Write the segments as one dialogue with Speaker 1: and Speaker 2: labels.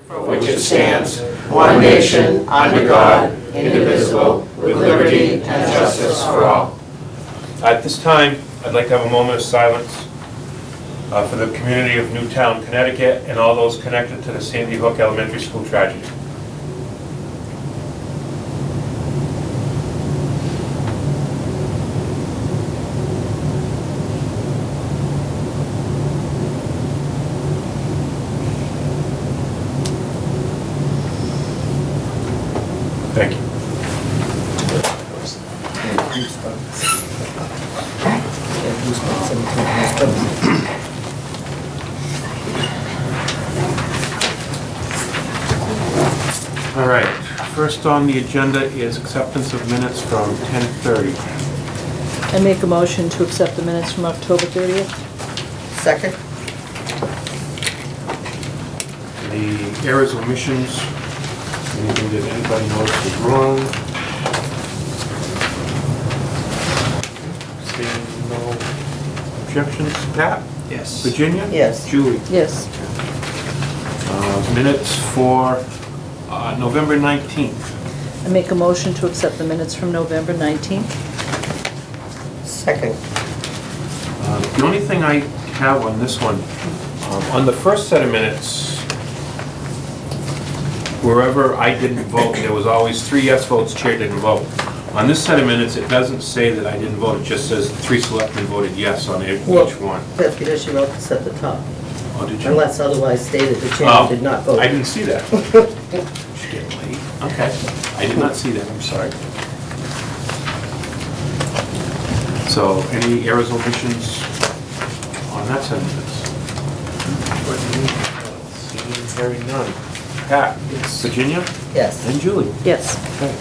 Speaker 1: for which it stands, one nation, under God, indivisible, with liberty and justice for all.
Speaker 2: At this time, I'd like to have a moment of silence for the community of Newtown, Connecticut, and all those connected to the Sandy Hook Elementary School tragedy. Thank you. All right, first on the agenda is acceptance of minutes from 10:30.
Speaker 3: I make a motion to accept the minutes from October 30th.
Speaker 1: Second.
Speaker 2: The errors, omissions, anything that anybody noticed was wrong? Seeing no objections. Pat?
Speaker 1: Yes.
Speaker 2: Virginia?
Speaker 1: Yes.
Speaker 2: Julie?
Speaker 3: Yes.
Speaker 2: Minutes for November 19th.
Speaker 3: I make a motion to accept the minutes from November 19th.
Speaker 1: Second.
Speaker 2: The only thing I have on this one, on the first set of minutes, wherever I didn't vote, there was always 3 yes votes, chair didn't vote. On this set of minutes, it doesn't say that I didn't vote, it just says 3 selectmen voted yes on each one.
Speaker 1: That's because you wrote this at the top.
Speaker 2: Oh, did you?
Speaker 1: Unless otherwise stated, the chairman did not vote.
Speaker 2: I didn't see that. Okay, I did not see that, I'm sorry. So, any errors, omissions on that set of minutes? Seeing, hearing none. Pat? Yes. Virginia?
Speaker 1: Yes.
Speaker 2: And Julie?
Speaker 3: Yes.
Speaker 2: Okay.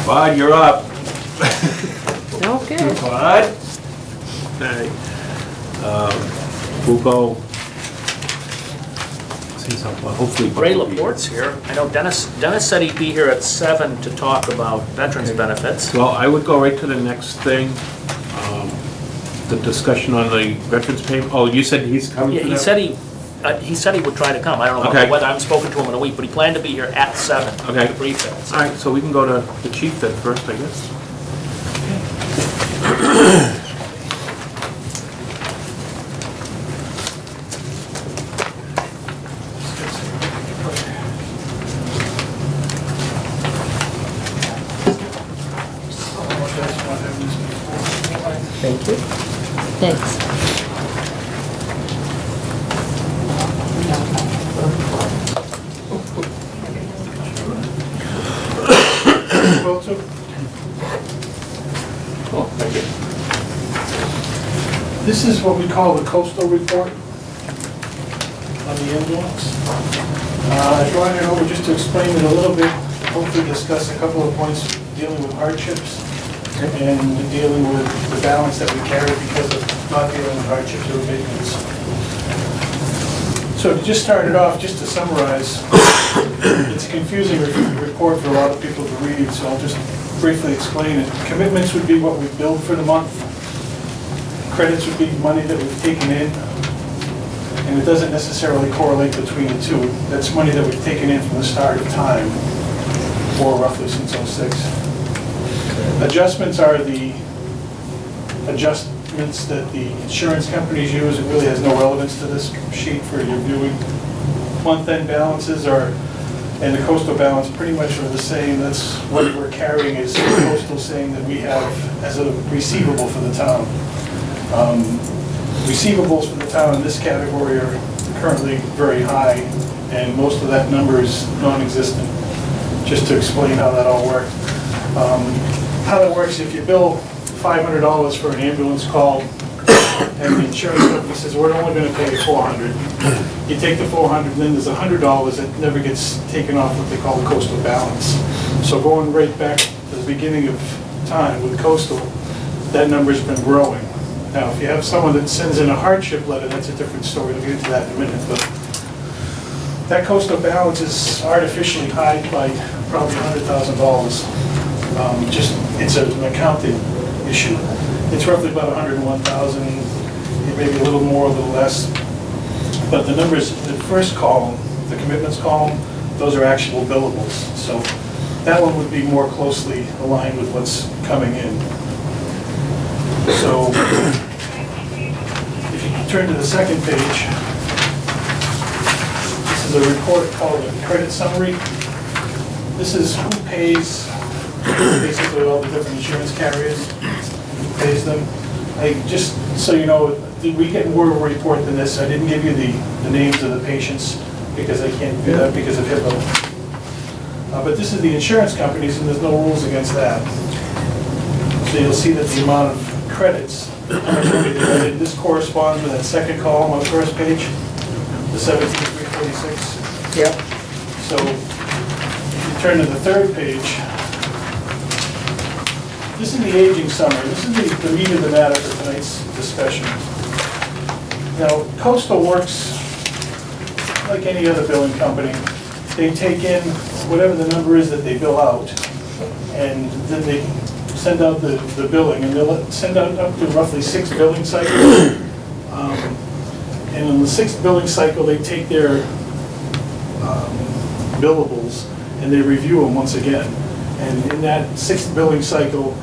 Speaker 2: Bud, you're up.
Speaker 3: Okay.
Speaker 2: Bud? Hey. We'll go. See something. Hopefully, Bud
Speaker 4: Ray
Speaker 2: will be
Speaker 4: Laporte's here. I know Dennis said he'd be here at 7 to talk about veterans benefits.
Speaker 2: Well, I would go right to the next thing. The discussion on the veterans payment. Oh, you said he's coming.
Speaker 4: Yeah, he said he would try to come. I don't know
Speaker 2: Okay.
Speaker 4: whether I haven't spoken to him in a week, but he planned to be here at 7
Speaker 2: Okay.
Speaker 4: to brief us.
Speaker 2: All right, so we can go to the chief then first, I guess.
Speaker 1: Thank you.
Speaker 3: Thanks.
Speaker 2: Oh, thank you.
Speaker 5: This is what we call the coastal report on the ambulance. I brought it over just to explain it a little bit, hopefully discuss a couple of points dealing with hardships and dealing with the balance that we carry because of not dealing with hardships or abatements. So to just start it off, just to summarize, it's a confusing report for a lot of people to read, so I'll just briefly explain it. Commitments would be what we billed for the month. Credits would be money that we've taken in, and it doesn't necessarily correlate between the two. That's money that we've taken in from the start of time, or roughly since '06. Adjustments are the adjustments that the insurance companies use. It really has no relevance to this sheet for your viewing. Month-end balances are, and the coastal balance pretty much are the same. That's what we're carrying is coastal saying that we have as a receivable for the town. Receivables for the town in this category are currently very high, and most of that number is non-existent. Just to explain how that all works. How that works, if you bill $500 for an ambulance call, and the insurance company says, we're only going to pay you $400. You take the $400, and then there's $100 that never gets taken off what they call the coastal balance. So going right back to the beginning of time with coastal, that number's been growing. Now, if you have someone that sends in a hardship letter, that's a different story. We'll get into that in a minute. But that coastal balance is artificially high by probably $100,000. It's an accounting issue. It's roughly about 101,000, maybe a little more, a little less. But the numbers, the first column the commitments column, those are actual billables. So that one would be more closely aligned with what's coming in. So if you turn to the second page, this is a report called a credit summary. This is who pays basically all the different insurance carriers, who pays them. Just so you know, we get more of a report than this. I didn't give you the names of the patients because I can't do that because of HIPAA. But this is the insurance companies, and there's no rules against that. So you'll see that the amount of credits, this corresponds with that second column on the first page, the 17,346.
Speaker 1: Yep.
Speaker 5: So if you turn to the third page, this is the aging summary. This is the meat of the matter for tonight's discussion. Now, Coastal works like any other billing company. They take in whatever the number is that they bill out, and then they send out the billing, and they'll send out up to roughly 6 billing cycles. And in the 6th billing cycle, they take their billables and they review them once again. And in that 6th billing cycle,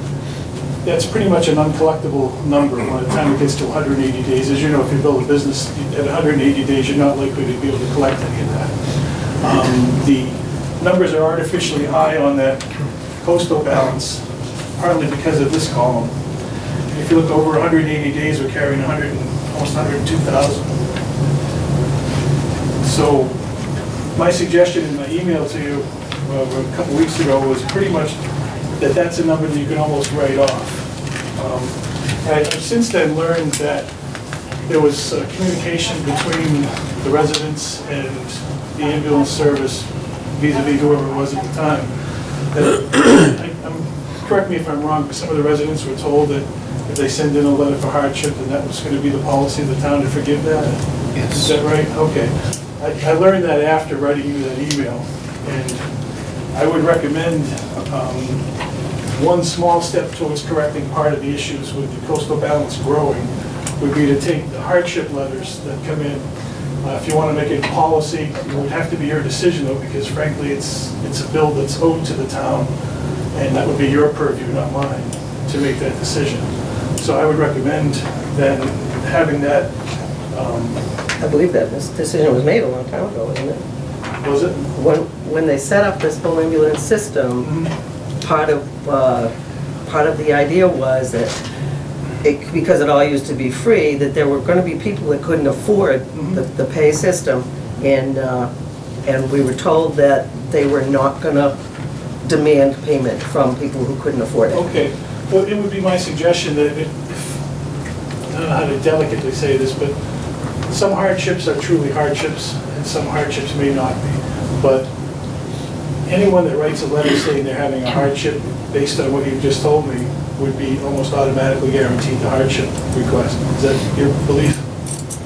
Speaker 5: that's pretty much an uncollectible number by the time it gets to 180 days. As you know, if you build a business at 180 days, you're not likely to be able to collect any of that. The numbers are artificially high on that Coastal balance, partly because of this column. If you look over 180 days, we're carrying almost 102,000. So my suggestion in my email to you a couple weeks ago was pretty much that that's a number that you can almost write off. I've since then learned that there was communication between the residents and the ambulance service vis-a-vis whoever it was at the time. Correct me if I'm wrong, but some of the residents were told that if they send in a letter for hardship, then that was going to be the policy of the town to forgive that?
Speaker 2: Yes.
Speaker 5: Is that right? Okay. I learned that after writing you that email, and I would recommend one small step towards correcting part of the issues with the Coastal balance growing would be to take the hardship letters that come in. If you want to make it a policy, it would have to be your decision though, because frankly it's a bill that's owed to the town, and that would be your purview, not mine, to make that decision. So I would recommend then having that.
Speaker 1: I believe that this decision was made a long time ago, wasn't it?
Speaker 5: Was it?
Speaker 1: When they set up this whole ambulance system, part of the idea was that because it all used to be free, that there were going to be people that couldn't afford the pay system, and we were told that they were not going to demand payment from people who couldn't afford it.
Speaker 5: Okay. Well, it would be my suggestion that I don't know how to delicately say this, but some hardships are truly hardships, and some hardships may not be. But anyone that writes a letter saying they're having a hardship based on what you just told me would be almost automatically guaranteed the hardship request. Is that your belief?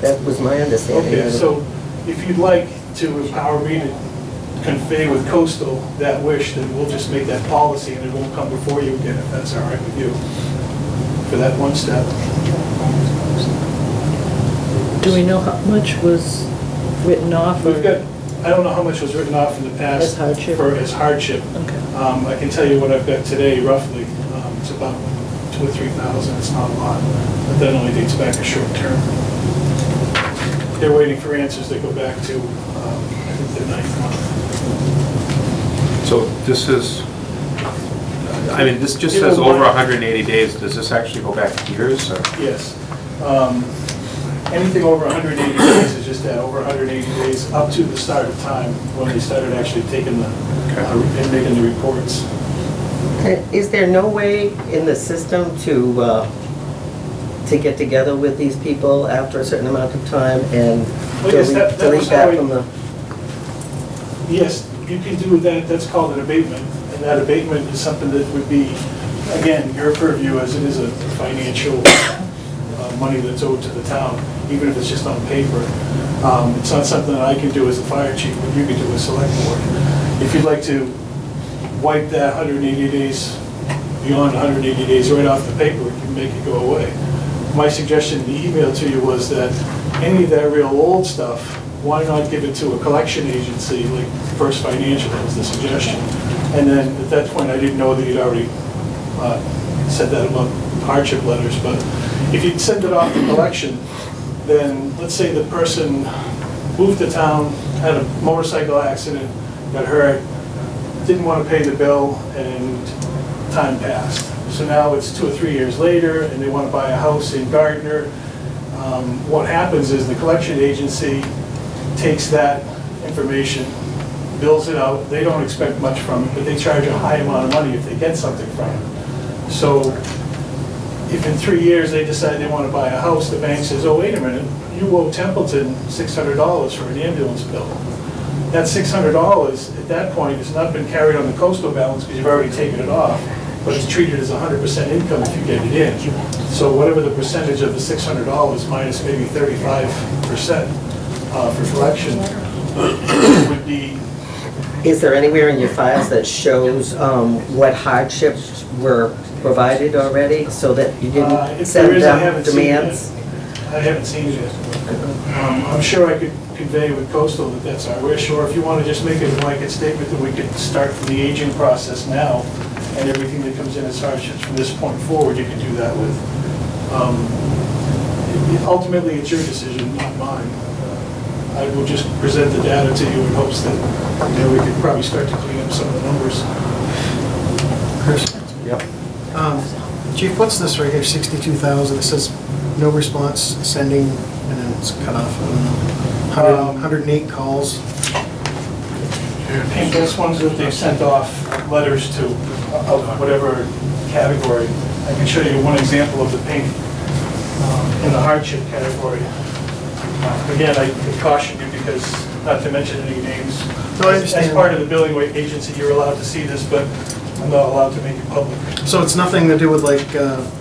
Speaker 1: That was my understanding.
Speaker 5: Okay, so if you'd like to empower me to convey with Coastal that wish, then we'll just make that policy and it won't come before you again, if that's all right with you, for that one step.
Speaker 3: Do we know how much was written off?
Speaker 5: We've got, I don't know how much was written off in the past.
Speaker 3: As hardship?
Speaker 5: As hardship.
Speaker 3: Okay.
Speaker 5: I can tell you what I've got today, roughly. It's about 2,000 or 3,000. It's not a lot, but that only dates back a short term. They're waiting for answers that go back to, I think, the 9th month.
Speaker 2: So this is, I mean, this just says over 180 days. Does this actually go back years? Or?
Speaker 5: Yes. Anything over 180 days is just that, over 180 days up to the start of time when they started actually taking the, and making the reports.
Speaker 1: Is there no way in the system to get together with these people after a certain amount of time and delete that from the...
Speaker 5: Yes, you can do that. That's called an abatement. And that abatement is something that would be, again, your purview, as it is a financial money that's owed to the town, even if it's just on paper. It's not something that I can do as a fire chief, but you can do as select board. If you'd like to wipe that 180 days, beyond 180 days right off the paper, you can make it go away. My suggestion in the email to you was that any of that real old stuff why not give it to a collection agency, like First Financial, that was the suggestion. And then at that point, I didn't know that you'd already said that about hardship letters, but if you'd send it off to collection, then let's say the person moved to town, had a motorcycle accident, got hurt, didn't want to pay the bill, and time passed. So now it's 2 or 3 years later, and they want to buy a house in Gardner. What happens is the collection agency takes that information, bills it out. They don't expect much from it, but they charge a high amount of money if they get something from it. So if in 3 years they decide they want to buy a house, the bank says, oh, wait a minute, you owe Templeton $600 for an ambulance bill. That $600 at that point has not been carried on the coastal balance because you've already taken it off, but it's treated as 100% income if you get it in. So whatever the percentage of the $600 minus maybe 35% for collection would be.
Speaker 1: Is there anywhere in your files that shows what hardships were provided already, so that you didn't send them demands?
Speaker 5: I haven't seen it yet. I'm sure I could convey with Coastal that that's our wish, or if you want to just make it a blanket statement that we could start from the aging process now, and everything that comes in as hardships from this point forward, you can do that with. Ultimately, it's your decision, not mine. I will just present the data to you in hopes that we could probably start to clean up some of the numbers.
Speaker 6: Chris?
Speaker 2: Yep.
Speaker 6: Chief, what's this right here, 62,000? It says no response, sending, and then it's cut off. I don't know. 108 calls.
Speaker 5: Pink, that's ones that they've sent off letters to, of whatever category. I can show you one example of the pink in the hardship category. Again, I caution you because, not to mention any names.
Speaker 6: No, I understand.
Speaker 5: As part of the billing agency, you're allowed to see this, but I'm not allowed to make it public.
Speaker 6: So it's nothing to do with like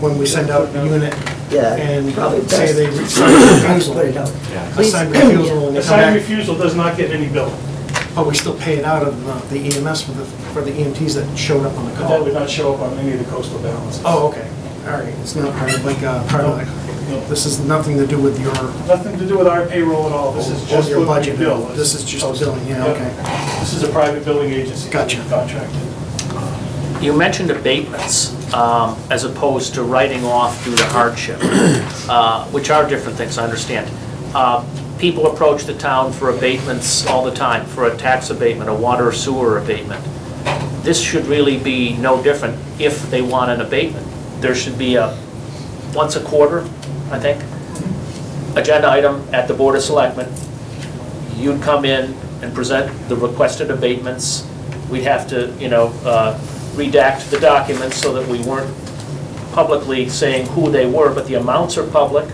Speaker 6: when we send out a unit and
Speaker 1: probably
Speaker 6: say they
Speaker 1: put it out.
Speaker 6: assign refusal and they come
Speaker 5: Assigned
Speaker 6: back,
Speaker 5: refusal does not get any bill,
Speaker 6: but we still pay it out of the EMS for the EMTs that showed up on the
Speaker 5: but that
Speaker 6: call.
Speaker 5: would not show up on any of the coastal balances.
Speaker 6: Oh, okay. All right. It's not part of like part of like.
Speaker 5: No.
Speaker 6: This is nothing to do with your
Speaker 5: Nothing to do with our payroll at all. This is just
Speaker 6: your
Speaker 5: what we
Speaker 6: budget
Speaker 5: bill.
Speaker 6: bill. This is just
Speaker 5: Coastal.
Speaker 6: billing. Yeah.
Speaker 5: Yep.
Speaker 6: Okay.
Speaker 5: This is a private billing agency.
Speaker 6: Gotcha.
Speaker 5: Contracted.
Speaker 4: You mentioned abatements as opposed to writing off due to hardship, which are different things, I understand. People approach the town for abatements all the time, for a tax abatement, a water or sewer abatement. This should really be no different if they want an abatement. There should be a once a quarter, I think, agenda item at the Board of Selectmen. You'd come in and present the requested abatements. We'd have to, redact the documents so that we weren't publicly saying who they were, but the amounts are public,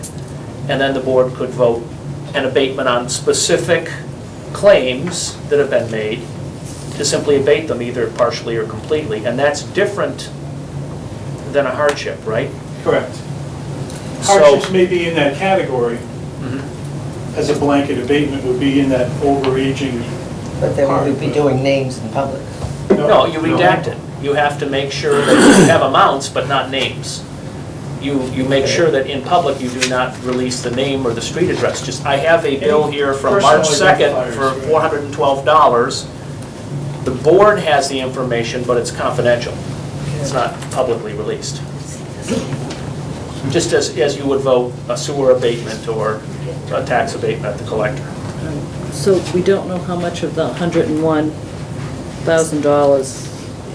Speaker 4: and then the board could vote an abatement on specific claims that have been made to simply abate them either partially or completely. And that's different than a hardship, right?
Speaker 5: Correct. Hardships may be in that category, as a blanket abatement would be in that overaging.
Speaker 1: But they would be doing names in public.
Speaker 4: No, you redact it. You have to make sure that you have amounts, but not names. You make sure that in public you do not release the name or the street address. Just, I have a bill here from March 2nd for $412. The board has the information, but it's confidential. It's not publicly released. Just as you would vote a sewer abatement or a tax abatement at the collector.
Speaker 3: So we don't know how much of the $101,000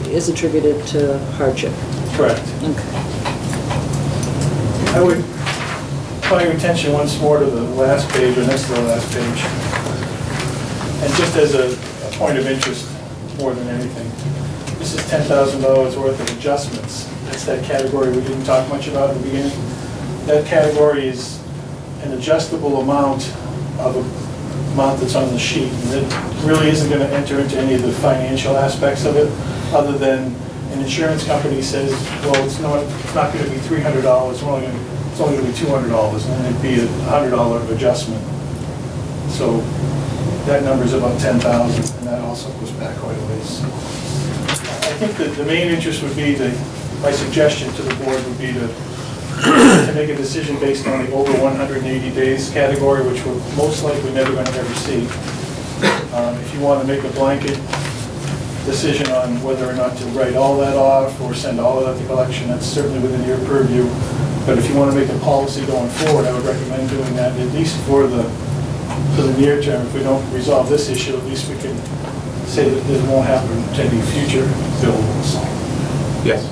Speaker 3: is attributed to hardship?
Speaker 5: Correct.
Speaker 3: Okay.
Speaker 5: I would call your attention once more to the last page, or next to the last page. And just as a point of interest, more than anything, this is $10,000 worth of adjustments. That's that category we didn't talk much about at the beginning. That category is an adjustable amount of a amount that's on the sheet. And it really isn't going to enter into any of the financial aspects of it, other than an insurance company says, well, it's not going to be $300, it's only going to be $200, and then it'd be a $100 adjustment. So that number is about 10,000, and that also goes back quite a ways. I think that the main interest would be my suggestion to the board would be to to make a decision based on the over 180 days category, which we're most likely never going to ever see. If you want to make a blanket decision on whether or not to write all that off or send all of that to collection, that's certainly within your purview. But if you want to make a policy going forward, I would recommend doing that, at least for the near term. If we don't resolve this issue, at least we can say that this won't happen to any future bills.
Speaker 2: Yes.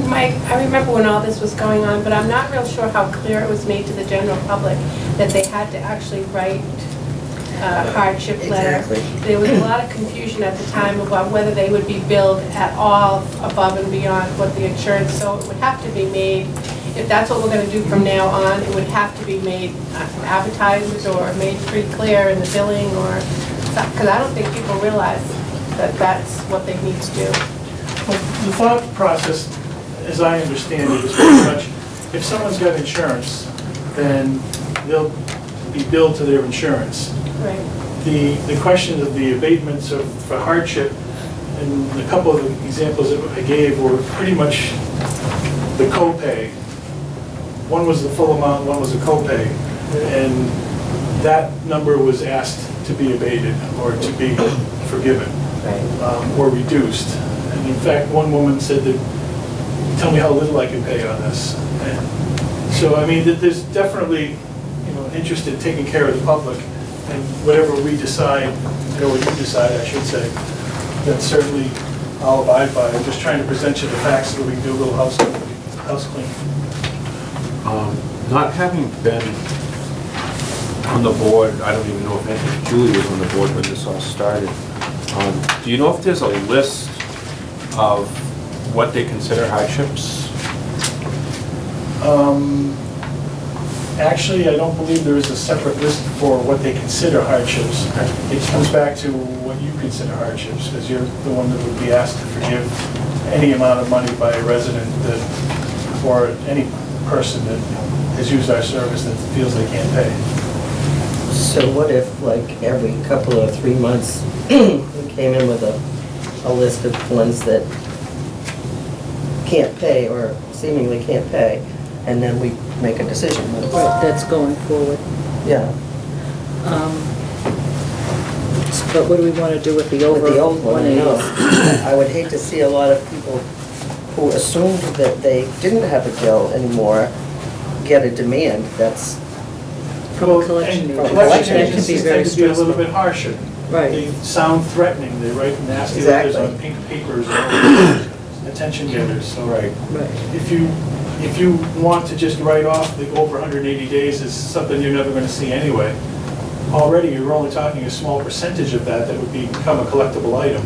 Speaker 7: Mike, I remember when all this was going on, but I'm not real sure how clear it was made to the general public that they had to actually write a hardship letter.
Speaker 1: Exactly.
Speaker 7: There was a lot of confusion at the time about whether they would be billed at all above and beyond what the insurance, so it would have to be made, if that's what we're going to do from now on, it would have to be made advertised or made pretty clear in the billing, or, because I don't think people realize that that's what they need to do.
Speaker 5: Well, the thought process, as I understand it, is pretty much, if someone's got insurance, then they'll be billed to their insurance.
Speaker 7: Right.
Speaker 5: The question of the abatements for hardship, and a couple of the examples that I gave were pretty much the copay. One was the full amount, one was a copay, and that number was asked to be abated or to be forgiven,
Speaker 7: Right.
Speaker 5: or reduced. And in fact, one woman said that, tell me how little I can pay on this. And so, I mean, there's definitely, an interest in taking care of the public, and whatever we decide, or you decide, I should say, then certainly I'll abide by. I'm just trying to present you the facts so we can do a little house cleaning.
Speaker 2: Not having been on the board, I don't even know if Julie was on the board when this all started. Do you know if there's a list of what they consider hardships?
Speaker 5: Actually, I don't believe there is a separate list for what they consider hardships. It comes back to what you consider hardships, because you're the one that would be asked to forgive any amount of money by a resident that, or any person that has used our service that feels they can't pay.
Speaker 1: So what if, like, every couple or 3 months, we came in with a list of ones that can't pay or seemingly can't pay, and then we make a decision?
Speaker 3: Right, that's going forward.
Speaker 1: Yeah.
Speaker 3: But what do we want to do with the over
Speaker 1: With the old one, I
Speaker 3: 180?
Speaker 1: know. I would hate to see a lot of people who assumed that they didn't have a bill anymore get a demand that's,
Speaker 3: From a collection
Speaker 5: And
Speaker 3: agency.
Speaker 5: collection
Speaker 3: That can be
Speaker 5: agencies
Speaker 3: very
Speaker 5: tend to be a little
Speaker 3: stressful.
Speaker 5: bit harsher.
Speaker 3: Right.
Speaker 5: They sound threatening, they write nasty letters on
Speaker 1: Exactly.
Speaker 5: pink papers, or attention getters, so.
Speaker 1: right.
Speaker 3: Right.
Speaker 5: If you want to just write off the over 180 days as something you're never going to see anyway, already you're only talking a small percentage of that would become a collectible item.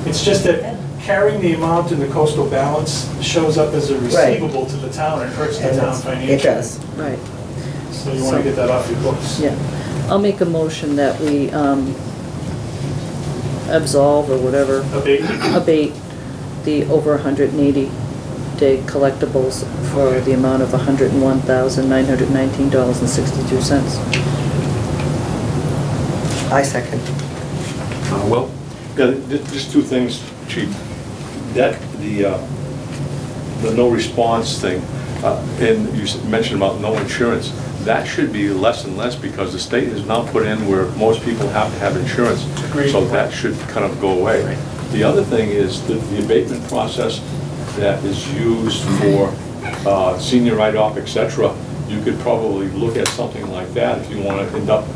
Speaker 5: It's just that carrying the amount in the coastal balance shows up as a receivable to the town and hurts the
Speaker 1: And
Speaker 5: town
Speaker 1: it's-
Speaker 5: financially.
Speaker 1: it does.
Speaker 3: Right.
Speaker 5: So you want to get that off your books.
Speaker 3: Yeah. I'll make a motion that we absolve or whatever, abate the over 180-day collectibles for the amount of $101,919.62.
Speaker 1: I second.
Speaker 2: Will?
Speaker 8: Yeah, just two things, Chief. That, the no response thing, and you mentioned about no insurance, that should be less and less because the state has now put in where most people have to have insurance.
Speaker 5: Agreed.
Speaker 8: So that should kind of go away.
Speaker 5: Right.
Speaker 8: The other thing is that the abatement process that is used for senior write-off, et cetera, you could probably look at something like that if you want to end up,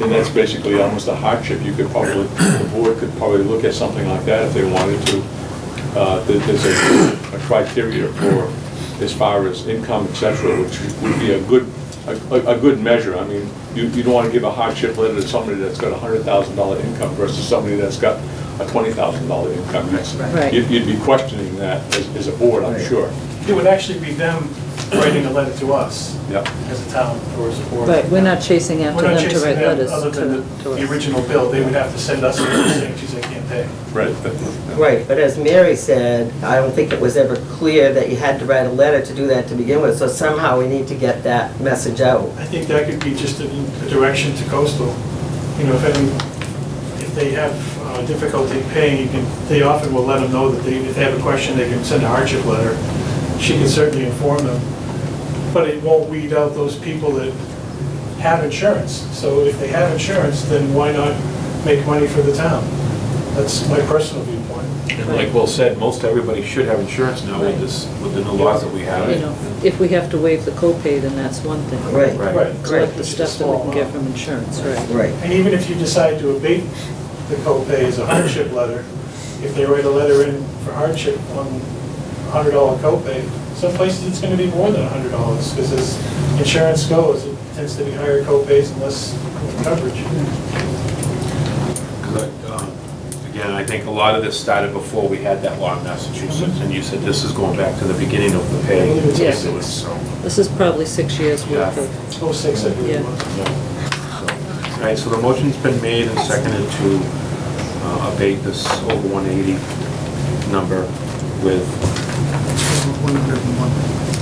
Speaker 8: and that's basically almost a hardship. You could probably, the board could probably look at something like that if they wanted to. There's a criteria for as far as income, et cetera, which would be a good measure. I mean, you don't want to give a hardship letter to somebody that's got a $100,000 income versus somebody that's got a $20,000 income.
Speaker 3: Right.
Speaker 8: You'd be questioning that as a board, I'm sure.
Speaker 5: It would actually be them writing a letter to us
Speaker 8: Yeah.
Speaker 5: as a town or as a board.
Speaker 3: Right, we're not chasing after
Speaker 5: We're not
Speaker 3: them to
Speaker 5: chasing
Speaker 3: write
Speaker 5: them
Speaker 3: letters
Speaker 5: other than
Speaker 3: to
Speaker 5: the
Speaker 3: us.
Speaker 5: original bill. They would have to send us a letter saying, geez, I can't pay.
Speaker 8: Right.
Speaker 1: Right, but as Mary said, I don't think it was ever clear that you had to write a letter to do that to begin with, so somehow we need to get that message out.
Speaker 5: I think that could be just a direction to coastal. You know, if they have difficulty paying, they often will let them know that if they have a question, they can send a hardship letter. She can certainly inform them. but it won't weed out those people that have insurance. So if they have insurance, then why not make money for the town? That's my personal viewpoint.
Speaker 2: And like Will said, most everybody should have insurance now with this, with the new laws that we have.
Speaker 3: You know, if we have to waive the copay, then that's one thing.
Speaker 1: Right.
Speaker 2: Right.
Speaker 3: Collect the
Speaker 5: Which is a
Speaker 3: stuff that we
Speaker 5: small
Speaker 3: can get
Speaker 5: amount.
Speaker 3: from insurance, right.
Speaker 1: Right.
Speaker 5: And even if you decide to abate the copay as a hardship letter, if they write a letter in for hardship on $100 copay, some places it's going to be more than $100, because as insurance goes, it tends to be higher copays and less coverage.
Speaker 2: Again, I think a lot of this started before we had that law in Massachusetts, and you said this is going back to the beginning of the pay.
Speaker 3: Yes.
Speaker 2: So,
Speaker 3: This is probably 6 years worth
Speaker 2: Yeah.
Speaker 3: of,
Speaker 5: 06, I believe it was.
Speaker 2: all right, so the motion's been made and seconded to abate this over 180 number with,
Speaker 6: 101.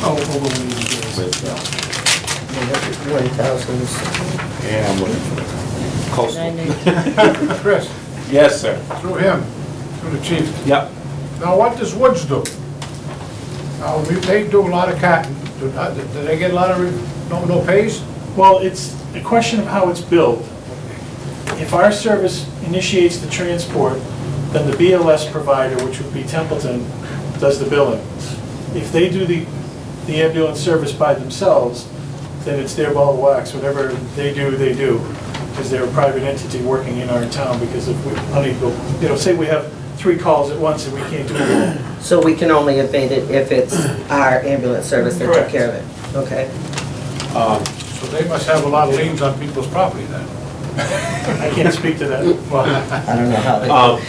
Speaker 6: Oh, over 180 days.
Speaker 2: with,
Speaker 1: 1,000.
Speaker 2: yeah, I'm looking for the coastal.
Speaker 3: 990.
Speaker 9: Chris,
Speaker 2: Yes, sir.
Speaker 9: through him, through the chief.
Speaker 2: Yep.
Speaker 9: Now, what does Woods do? They do a lot of cotton. Do they get a lot of, no pays?
Speaker 5: Well, it's a question of how it's billed. If our service initiates the transport, then the BLS provider, which would be Templeton, does the billing. If they do the ambulance service by themselves, then it's their ball of wax. Whatever they do, because they're a private entity working in our town, because if we're unable, say we have 3 calls at once and we can't do it all.
Speaker 1: So we can only abate it if it's our ambulance service that took
Speaker 5: Correct.
Speaker 1: care of it? Okay.
Speaker 9: So they must have a lot of liens on people's property then.
Speaker 5: I can't speak to that. Well,
Speaker 1: I don't know how they.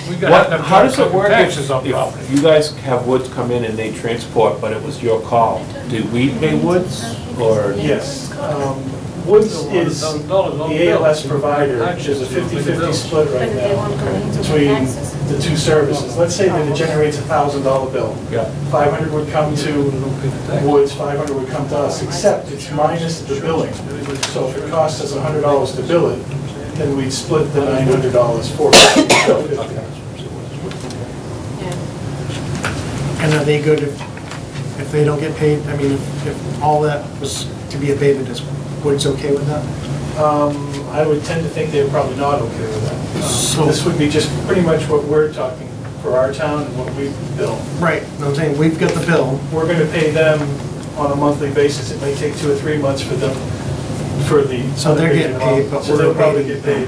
Speaker 9: We got them
Speaker 2: How does it work
Speaker 9: taxes on
Speaker 2: if
Speaker 9: property.
Speaker 2: you guys have Woods come in and they transport, but it was your call? Did we pay Woods, or?
Speaker 5: yes. Woods is the ALS provider. There's a 50-50 split right now between the 2 services. Let's say that it generates a $1,000 bill.
Speaker 2: Yeah.
Speaker 5: 500 would come to Woods, 500 would come to us, except it's minus the billing. So if it costs us $100 to bill it, then we'd split the $900 for $50.
Speaker 6: And are they good if they don't get paid? I mean, if all that was to be abated, is Woods okay with that?
Speaker 5: I would tend to think they're probably not okay with that.
Speaker 6: So-
Speaker 5: This would be just pretty much what we're talking for our town and what we bill.
Speaker 6: Right, no, I'm saying, we've got the bill.
Speaker 5: We're going to pay them on a monthly basis. It may take 2 or 3 months for them, for the...
Speaker 6: So they're getting paid, but
Speaker 5: So
Speaker 6: we're
Speaker 5: they'll probably
Speaker 6: abating
Speaker 5: get paid.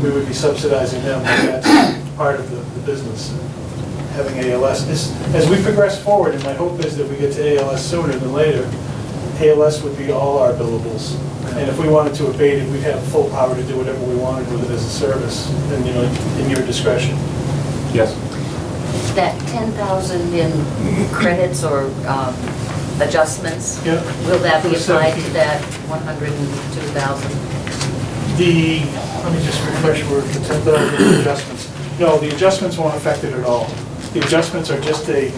Speaker 5: We would be subsidizing them, but that's part of the business, having ALS. As we progress forward, and my hope is that we get to ALS sooner than later, ALS would be all our billables. And if we wanted to abate it, we'd have full power to do whatever we wanted with it as a service, and, in your discretion.
Speaker 2: Yes.
Speaker 10: That 10,000 in credits or adjustments,
Speaker 5: Yeah.
Speaker 10: will that be
Speaker 5: For
Speaker 10: applied to
Speaker 5: 17.
Speaker 10: that 102,000?
Speaker 5: Let me just refresh where the 10,000 adjustments. No, the adjustments won't affect it at all. The adjustments are just an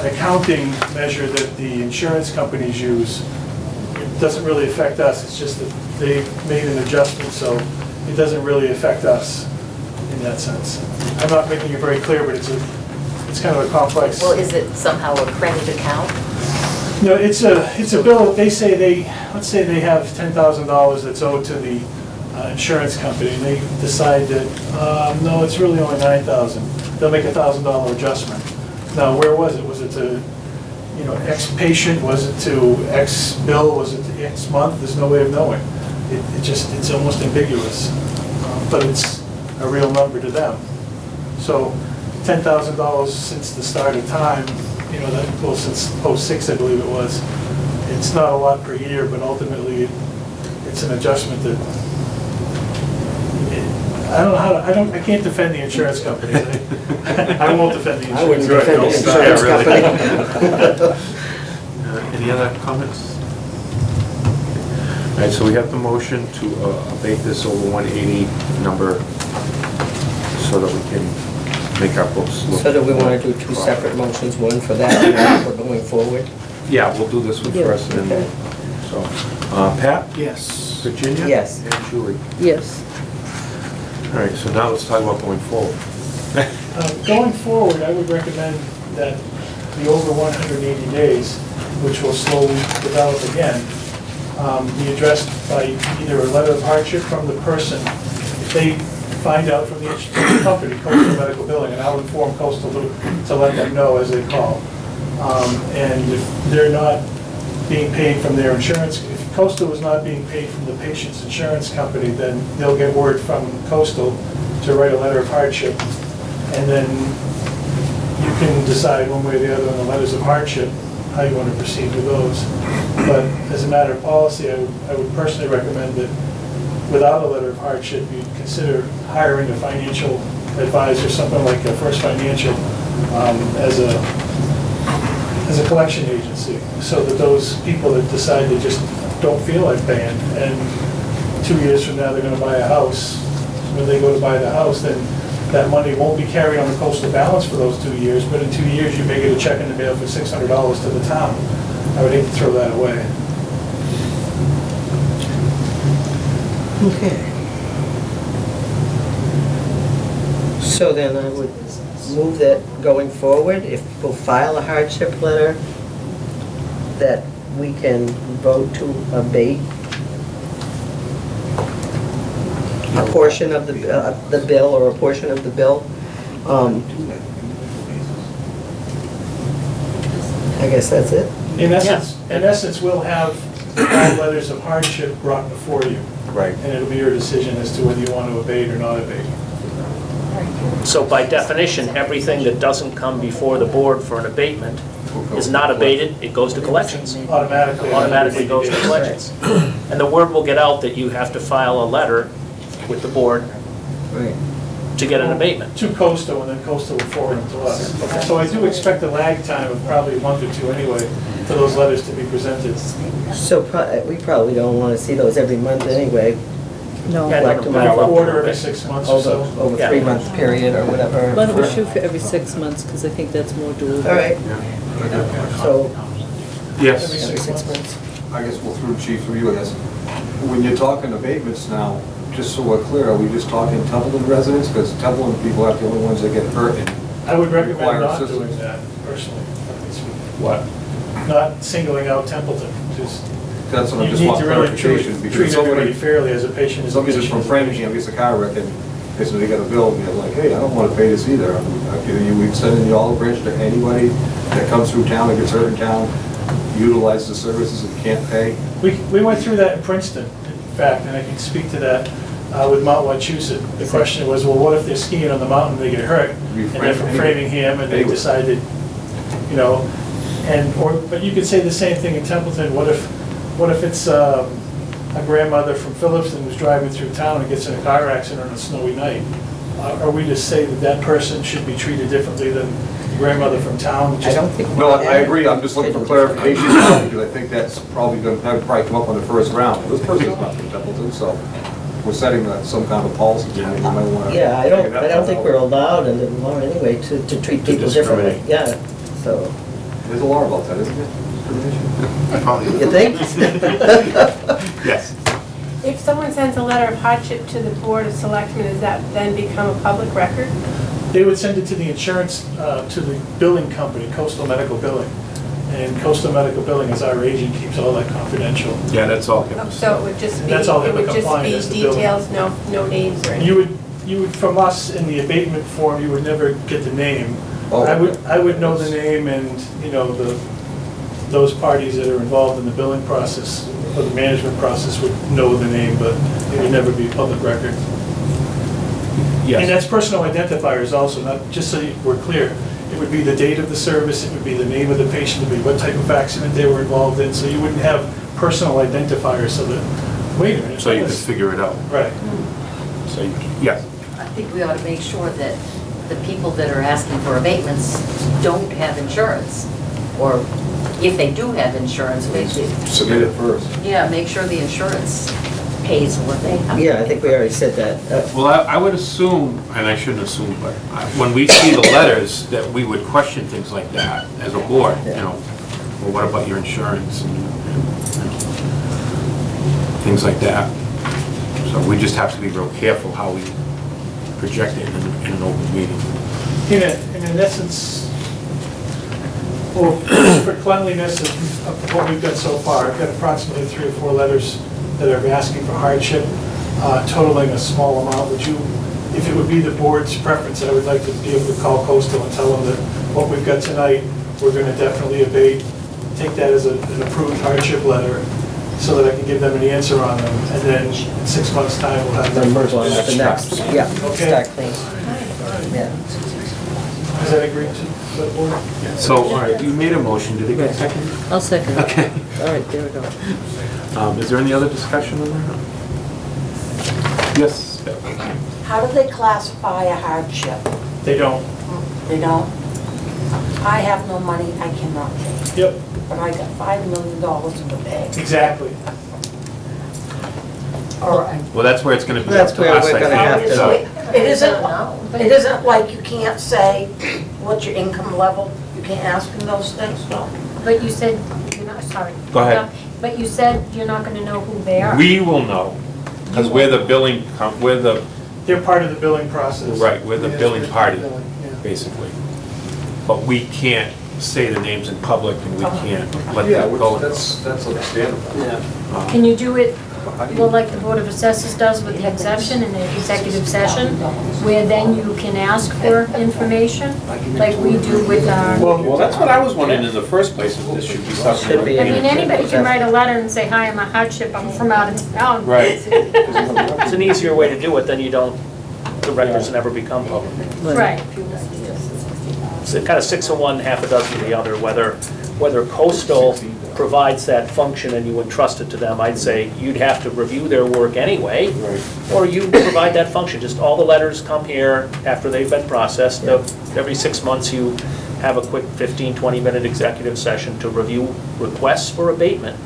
Speaker 5: accounting measure that the insurance companies use. It doesn't really affect us, it's just that they made an adjustment, so it doesn't really affect us in that sense. I'm not making it very clear, but it's kind of a complex.
Speaker 10: Well, is it somehow a credit account?
Speaker 5: No, it's a bill. Let's say they have $10,000 that's owed to the insurance company, and they decide that, no, it's really only $9,000. They'll make a $1,000 adjustment. Now, where was it? Was it to, X patient? Was it to X bill? Was it to X month? There's no way of knowing. It's almost ambiguous, but it's a real number to them. So, $10,000 since the start of time, since '06, I believe it was. It's not a lot per year, but ultimately, it's an adjustment that, I don't know how to, I can't defend the insurance companies. I won't defend the insurance.
Speaker 1: I wouldn't defend the insurance company.
Speaker 2: Any other comments? All right, so we have the motion to abate this over 180 number so that we can make our books look.
Speaker 1: So do we want to do 2 separate motions, one for that and one for going forward?
Speaker 2: Yeah, we'll do this one
Speaker 3: Yeah,
Speaker 2: first, and then, so, Pat?
Speaker 6: Yes.
Speaker 2: Virginia?
Speaker 1: Yes.
Speaker 2: And Julie?
Speaker 3: Yes.
Speaker 2: All right, so now let's talk about going forward.
Speaker 5: Going forward, I would recommend that the over 180 days, which will slowly develop again, be addressed by either a letter of hardship from the person. If they find out from the company, Coastal Medical Billing, and I'll inform Coastal to let them know as they call. And if they're not being paid from their insurance, if Coastal is not being paid from the patient's insurance company, then they'll get word from Coastal to write a letter of hardship. And then you can decide one way or the other on the letters of hardship, how you want to proceed with those. But as a matter of policy, I would personally recommend that without a letter of hardship, you'd consider hiring a financial advisor, something like a First Financial, as a collection agency, so that those people that decide they just don't feel like paying, and 2 years from now they're going to buy a house, when they go to buy the house, then that money won't be carried on the Coastal balance for those 2 years, but in 2 years you may get a check in the mail for $600 to the town. I would hate to throw that away.
Speaker 1: Okay. So then I would move that going forward, if people file a hardship letter, that we can vote to abate a portion of the bill or a portion of the bill. I guess that's it.
Speaker 5: In essence, we'll have all letters of hardship brought before you.
Speaker 2: Right.
Speaker 5: And it'll be your decision as to whether you want to abate or not abate.
Speaker 4: So by definition, everything that doesn't come before the board for an abatement is not abated, it goes to collections. Automatically goes to collections. And the word will get out that you have to file a letter with the board to get an abatement.
Speaker 5: To Coastal, and then Coastal will forward them to us. So I do expect a lag time of probably a month or two anyway for those letters to be presented.
Speaker 1: So we probably don't want to see those every month anyway.
Speaker 3: No.
Speaker 4: Yeah,
Speaker 1: Like
Speaker 5: Like order every 6 months or so.
Speaker 1: Over 3 month period or whatever.
Speaker 3: Why don't we shoot for every 6 months, because I think that's more doable.
Speaker 1: All right. So
Speaker 2: Yes.
Speaker 1: every 6 months.
Speaker 11: I guess we'll through Chief through you, I guess. When you're talking abatements now, just so we're clear, are we just talking Templeton residents? Because Templeton people are the only ones that get hurt and
Speaker 5: I would recommend
Speaker 11: require
Speaker 5: not
Speaker 11: assistance.
Speaker 5: doing that personally.
Speaker 2: What?
Speaker 5: Not singling out Templeton, just.
Speaker 11: That's what I
Speaker 5: You
Speaker 11: just
Speaker 5: need
Speaker 11: want
Speaker 5: to really
Speaker 11: clarification.
Speaker 5: treat
Speaker 11: Because
Speaker 5: everybody fairly as a patient.
Speaker 11: somebody's just from Framingham, gets a car wreck and they got a bill and you're like, hey, I don't want to pay this either. We'd send in the olive branch to anybody that comes through town and gets hurt in town, utilizes the services and can't pay.
Speaker 5: We went through that in Princeton, in fact, and I can speak to that with Mount Wachusett. The question was, well, what if they're skiing on the mountain and they get hurt? And they're from Framingham and they decided, you know, but you could say the same thing in Templeton. What if it's a grandmother from Phillipston who's driving through town and gets in a car accident on a snowy night? Are we to say that that person should be treated differently than the grandmother from town?
Speaker 1: I don't think.
Speaker 11: No, I agree, I'm just looking for clarification now, because I think that's probably going to probably come up on the first round. This person's not from Templeton, so we're setting some kind of policy. You might want to.
Speaker 1: Yeah, I don't think we're allowed in the law anyway to treat people differently. Yeah, so.
Speaker 11: There's a law about that, isn't it?
Speaker 1: You think?
Speaker 2: Yes.
Speaker 7: If someone sends a letter of hardship to the Board of Selectmen, does that then become a public record?
Speaker 5: They would send it to the insurance, to the billing company, Coastal Medical Billing. And Coastal Medical Billing, as our agent, keeps all that confidential.
Speaker 2: Yeah, that's all.
Speaker 7: So it would just be,
Speaker 5: That's all
Speaker 7: it would
Speaker 5: HIPAA compliant
Speaker 7: just
Speaker 5: as
Speaker 7: be
Speaker 5: the billing.
Speaker 7: details, no names or anything?
Speaker 5: You would, from us in the abatement form, you would never get the name.
Speaker 11: Oh,
Speaker 5: I would know the name and, you know, those parties that are involved in the billing process or the management process would know the name, but it would never be public record. And
Speaker 2: Yes.
Speaker 5: that's personal identifiers also, not, just so we're clear. It would be the date of the service, it would be the name of the patient, it would be what type of accident they were involved in, so you wouldn't have personal identifiers so that, wait a minute.
Speaker 2: So you could figure it out.
Speaker 5: Right.
Speaker 2: So, yes.
Speaker 10: I think we ought to make sure that the people that are asking for abatements don't have insurance. Or if they do have insurance, maybe,
Speaker 11: Submit it first.
Speaker 10: yeah, make sure the insurance pays what they have.
Speaker 1: Yeah, I think we already said that.
Speaker 2: Well, I would assume, and I shouldn't assume, but when we see the letters, that we would question things like that as a board, you know. Well, what about your insurance and things like that? So we just have to be real careful how we project it in an open meeting.
Speaker 5: In essence, Well, just for cleanliness of what we've got so far, I've got approximately 3 or 4 letters that are asking for hardship, totaling a small amount. Would you, if it would be the board's preference, I would like to be able to call Coastal and tell them that what we've got tonight, we're going to definitely abate, take that as an approved hardship letter, so that I can give them an answer on them, and then in 6 months' time, we'll have
Speaker 1: Then
Speaker 5: the
Speaker 1: move on to the next, yeah,
Speaker 5: Okay.
Speaker 1: start clean. Yeah.
Speaker 5: Is that agreed to the board?
Speaker 2: So, all right, you made a motion, did it get seconded?
Speaker 3: I'll second it.
Speaker 2: Okay.
Speaker 3: All right, there we go.
Speaker 2: Is there any other discussion on that? Yes?
Speaker 12: How do they classify a hardship?
Speaker 5: They don't.
Speaker 12: They don't? I have no money, I cannot pay,
Speaker 5: Yep,
Speaker 12: but I got $5 million in the bank.
Speaker 5: exactly.
Speaker 12: All right.
Speaker 2: Well, that's where it's gonna be up
Speaker 1: That's
Speaker 2: to
Speaker 1: where
Speaker 2: us,
Speaker 1: we're
Speaker 2: I
Speaker 1: gonna
Speaker 2: think.
Speaker 1: have
Speaker 2: So-
Speaker 1: to.
Speaker 12: It isn't like you can't say what's your income level, you can't ask them those things, no?
Speaker 13: But you said, you're not, sorry.
Speaker 2: Go ahead.
Speaker 13: But you said you're not gonna know who they are.
Speaker 2: We will know, because we're the billing, we're the,
Speaker 5: They're part of the billing process.
Speaker 2: right, we're the billing party,
Speaker 6: Yeah.
Speaker 2: basically. But we can't say the names in public, and we can't let
Speaker 11: Yeah,
Speaker 2: them go.
Speaker 11: that's understandable.
Speaker 13: Can you do it, well, like the Board of Assessors does with the exemption in the executive session, where then you can ask for information, like we do with our...
Speaker 2: Well, that's what I was wondering in the first place, if this should be something.
Speaker 1: Should be.
Speaker 13: I mean, anybody can write a letter and say, hi, I'm a hardship, I'm from out of town.
Speaker 2: Right.
Speaker 4: It's an easier way to do it, then you don't, the records never become public.
Speaker 13: Right.
Speaker 4: It's kind of 6 of one, half a dozen of the other, whether Coastal provides that function and you entrust it to them, I'd say you'd have to review their work anyway, or you provide that function, just all the letters come here after they've been processed. Every 6 months you have a quick 15, 20-minute executive session to review requests for abatement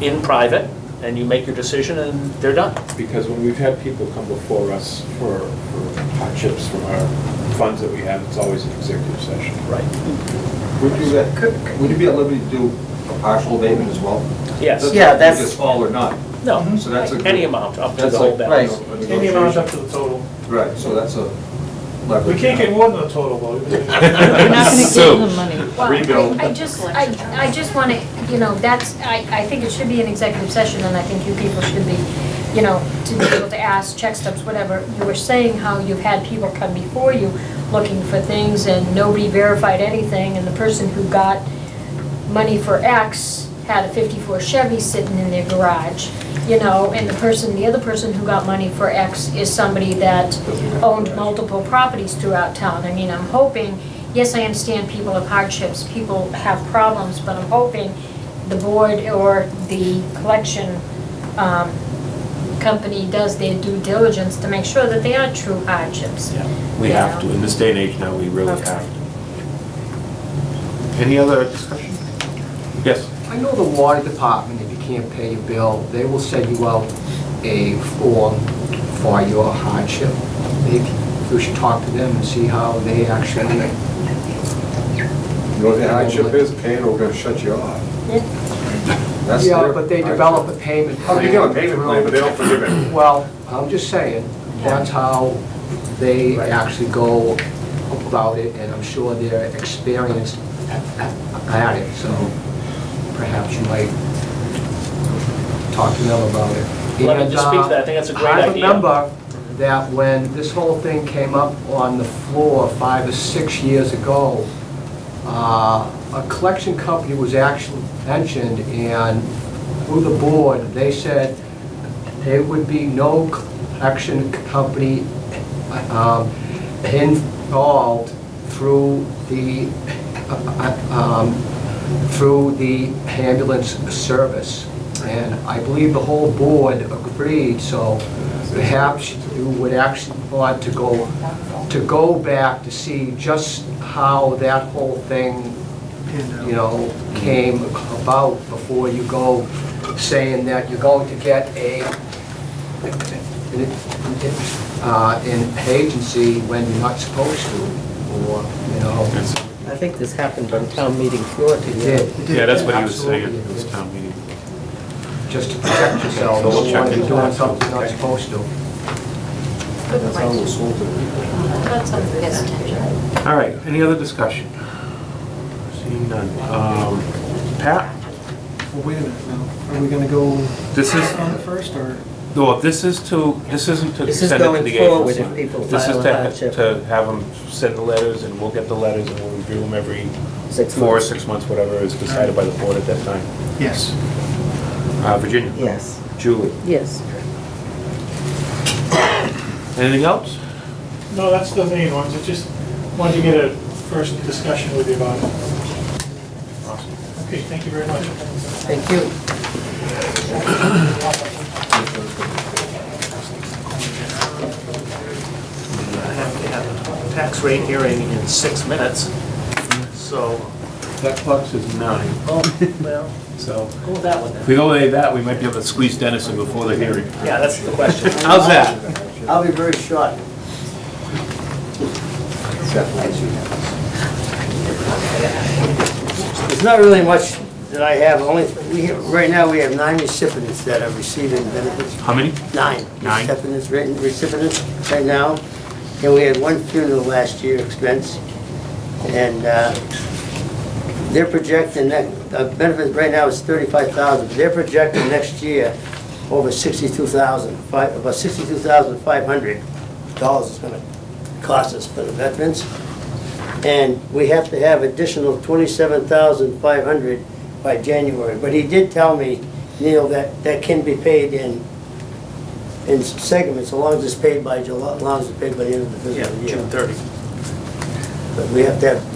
Speaker 4: in private, and you make your decision and they're done.
Speaker 2: Because when we've had people come before us for hardships from our funds that we have, it's always an executive session.
Speaker 4: Right.
Speaker 11: Would you be at liberty to do a partial abatement as well?
Speaker 4: Yes.
Speaker 1: Yeah, that's-
Speaker 11: Just all or none.
Speaker 4: No,
Speaker 11: So that's a.
Speaker 4: any amount up to
Speaker 11: That's
Speaker 4: the whole
Speaker 11: like-
Speaker 4: balance.
Speaker 1: Right.
Speaker 5: Any amount up to the total.
Speaker 11: Right, so that's a
Speaker 5: We
Speaker 11: leverage.
Speaker 5: can't get more than the total, though.
Speaker 3: We're not gonna give them money.
Speaker 13: Well,
Speaker 2: Rebuild.
Speaker 13: I just want to, you know, I think it should be an executive session, and I think you people should be, you know, to be able to ask, check stubs, whatever. You were saying how you've had people come before you looking for things, and nobody verified anything, and the person who got money for X had a '54 Chevy sitting in their garage, you know, and the other person who got money for X is somebody that owned multiple properties throughout town. I mean, I'm hoping, yes, I understand people have hardships, people have problems, but I'm hoping the board or the collection company does their due diligence to make sure that they are true hardships.
Speaker 2: Yeah, we
Speaker 13: you
Speaker 2: have
Speaker 13: know.
Speaker 2: to. In this day and age now, we really
Speaker 13: Okay.
Speaker 2: have to. Any other discussion? Yes?
Speaker 14: I know the water department, if you can't pay your bill, they will send you out a form for your hardship. Maybe you should talk to them and see how they actually...
Speaker 11: You know what the hardship is, paying or we're gonna shut you off. That's
Speaker 14: Yeah,
Speaker 11: their
Speaker 14: but they
Speaker 11: hardship.
Speaker 14: develop a payment plan.
Speaker 11: Oh, you got a payment plan, but they don't forgive it.
Speaker 14: Well, I'm just saying, that's how they actually go about it, and I'm sure they're experienced at it, so perhaps you might talk to them about it.
Speaker 4: Let me
Speaker 14: And,
Speaker 4: just speak to that. I think that's a great idea.
Speaker 14: I remember that when this whole thing came up on the floor 5 or 6 years ago, a collection company was actually mentioned, and through the board, they said there would be no collection company involved through the ambulance service. And I believe the whole board agreed, so perhaps you would actually want to go back to see just how that whole thing, you know, came about before you go saying that you're going to get an agency when you're not supposed to, or, you know.
Speaker 1: I think this happened on town meeting floor to you.
Speaker 14: It did.
Speaker 2: Yeah, that's what he was saying
Speaker 14: Absolutely.
Speaker 2: at this town meeting.
Speaker 14: Just to protect yourself,
Speaker 2: So we'll
Speaker 14: you
Speaker 2: check
Speaker 14: want to be
Speaker 2: into
Speaker 14: doing
Speaker 2: that.
Speaker 14: something you're not supposed to.
Speaker 11: That's how it was sold to.
Speaker 10: That's something to get attention.
Speaker 2: All right, any other discussion? Seeing none. Pat?
Speaker 6: Well, wait a minute now. Are we gonna go
Speaker 2: This is,
Speaker 6: on it first, or?
Speaker 2: no, this isn't to
Speaker 1: This is
Speaker 2: send it to
Speaker 1: going
Speaker 2: the
Speaker 1: forward if
Speaker 2: agency.
Speaker 1: people
Speaker 2: This is
Speaker 1: file a hardship.
Speaker 2: to have them send the letters, and we'll get the letters, and we'll review them every
Speaker 1: 6
Speaker 2: 4 or
Speaker 1: months.
Speaker 2: 6 months, whatever is decided by the board at that time.
Speaker 6: Yes.
Speaker 2: Virginia?
Speaker 1: Yes.
Speaker 2: Julie?
Speaker 3: Yes.
Speaker 2: Anything else?
Speaker 5: No, that's the main ones. I just wanted to get a first discussion with you about it.
Speaker 2: Awesome.
Speaker 5: Okay, thank you very much.
Speaker 1: Thank you.
Speaker 4: I have to have a tax rate hearing in 6 minutes, so,
Speaker 2: That clock says 9.
Speaker 4: oh, well,
Speaker 2: So
Speaker 4: go with that one
Speaker 2: if we
Speaker 4: then.
Speaker 2: go like that, we might be able to squeeze Dennis in before the hearing.
Speaker 4: Yeah, that's the question.
Speaker 2: How's that?
Speaker 15: I'll be very short. There's not really much that I have, right now we have 9 recipients that are receiving benefits.
Speaker 2: How many?
Speaker 15: 9
Speaker 2: 9?
Speaker 15: recipients right now. And we had 1 funeral last year expense. And they're projecting that, benefits right now is $35,000. They're projecting next year over $62,000, about $62,500 is gonna cost us for the veterans. And we have to have additional $27,500 by January. But he did tell me, Neil, that can be paid in segments, as long as it's paid by July, as long as it's paid by the end of the fiscal year.
Speaker 4: June 30.
Speaker 15: But we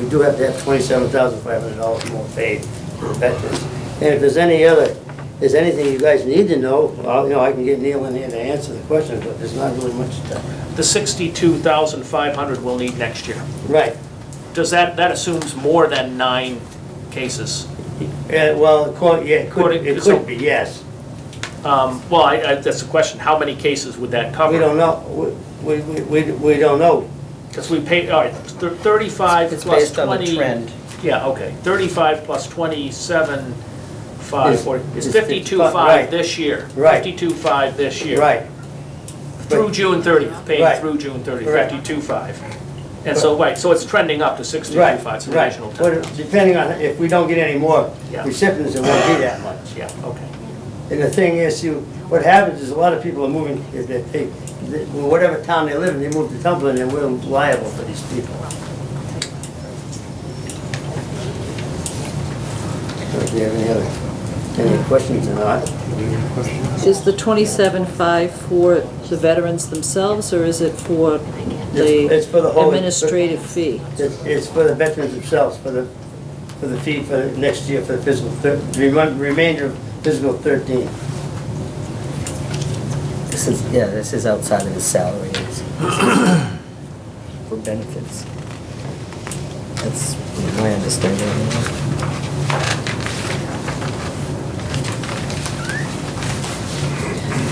Speaker 15: do have to have $27,500 more paid for the veterans. And if there's anything you guys need to know, I can get Neil in here to answer the questions, but there's not really much to.
Speaker 4: The 62,500 we'll need next year.
Speaker 15: Right.
Speaker 4: Does that assumes more than 9 cases?
Speaker 15: Well, it could be, yes.
Speaker 4: Well, that's the question, how many cases would that cover?
Speaker 15: We don't know. We don't know.
Speaker 4: Because we pay, all right, 35
Speaker 1: It's
Speaker 4: plus
Speaker 1: based on the
Speaker 4: 20.
Speaker 1: trend.
Speaker 4: Yeah, okay, 35 plus 27.5 is
Speaker 15: Is
Speaker 4: 52.5
Speaker 15: right.
Speaker 4: this year.
Speaker 15: Right.
Speaker 4: 52.5 this year.
Speaker 15: Right.
Speaker 4: Through June 30th, paying
Speaker 15: Right.
Speaker 4: through June 30th,
Speaker 15: Correct.
Speaker 4: 52.5. And so, right, so it's trending up to 62.5, it's an
Speaker 15: Right.
Speaker 4: additional
Speaker 15: But
Speaker 4: 10.
Speaker 15: depending on, if we don't get any more
Speaker 4: Yeah.
Speaker 15: recipients, it won't be that much.
Speaker 4: Yeah, okay.
Speaker 15: And the thing is, what happens is a lot of people are moving, whatever town they live in, they move to Templeton, and we're liable for these people. Do you have any questions or not?
Speaker 3: Is the 27.5 for the veterans themselves, or is it for
Speaker 15: It's for the
Speaker 3: the
Speaker 15: whole
Speaker 3: administrative fee?
Speaker 15: It's for the veterans themselves, for the fee for the next year, for the fiscal, remainder of fiscal 13.
Speaker 1: This is outside of his salary. This is for benefits. That's my understanding.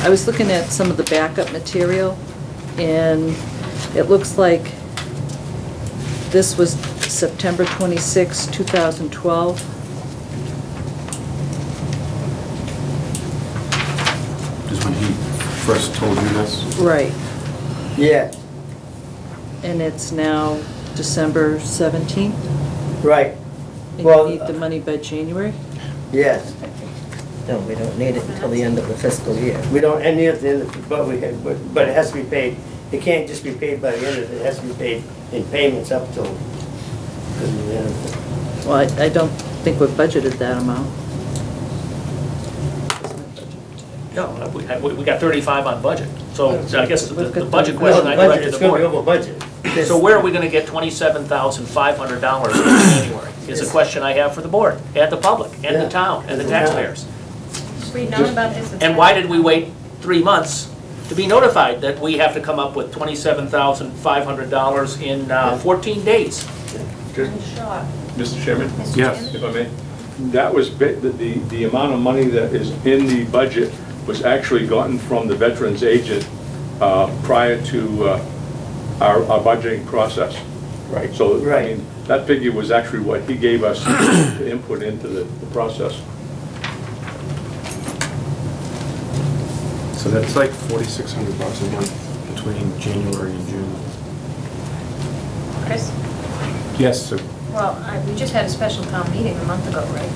Speaker 3: I was looking at some of the backup material, and it looks like this was September 26, 2012.
Speaker 2: Is when he first told you this?
Speaker 3: Right.
Speaker 15: Yeah,
Speaker 3: And it's now December 17th?
Speaker 15: right,
Speaker 3: And
Speaker 15: Well,
Speaker 3: you need the money by January?
Speaker 15: yes.
Speaker 1: No, we don't need it until the end of the fiscal year.
Speaker 15: We don't, end it at the end of, but it has to be paid. It can't just be paid by the end of it, it has to be paid in payments up till the end of it.
Speaker 3: Well, I don't think we've budgeted that amount.
Speaker 4: No, we got 35 on budget. So I guess the budget
Speaker 15: Well,
Speaker 4: question
Speaker 15: the
Speaker 4: I
Speaker 15: budget,
Speaker 4: directed
Speaker 15: it's
Speaker 4: the
Speaker 15: gonna be
Speaker 4: board.
Speaker 15: over budget.
Speaker 4: So where are we going to get $27,500 in January? Is a question I have for the board, and the public, and the town, and the taxpayers.
Speaker 13: We know about this.
Speaker 4: And why did we wait 3 months to be notified that we have to come up with $27,500 in 14 days?
Speaker 8: Mr. Chairman?
Speaker 2: Yes.
Speaker 8: If I may, that was, the amount of money that is in the budget was actually gotten from the veterans agent prior to our budgeting process.
Speaker 15: Right.
Speaker 8: So, I
Speaker 15: Right.
Speaker 8: mean, that figure was actually what he gave us to input into the process.
Speaker 2: So that's like $4,600 a month between January and June.
Speaker 13: Chris?
Speaker 2: Yes, sir.
Speaker 13: Well, we just had a special town meeting a month ago, right?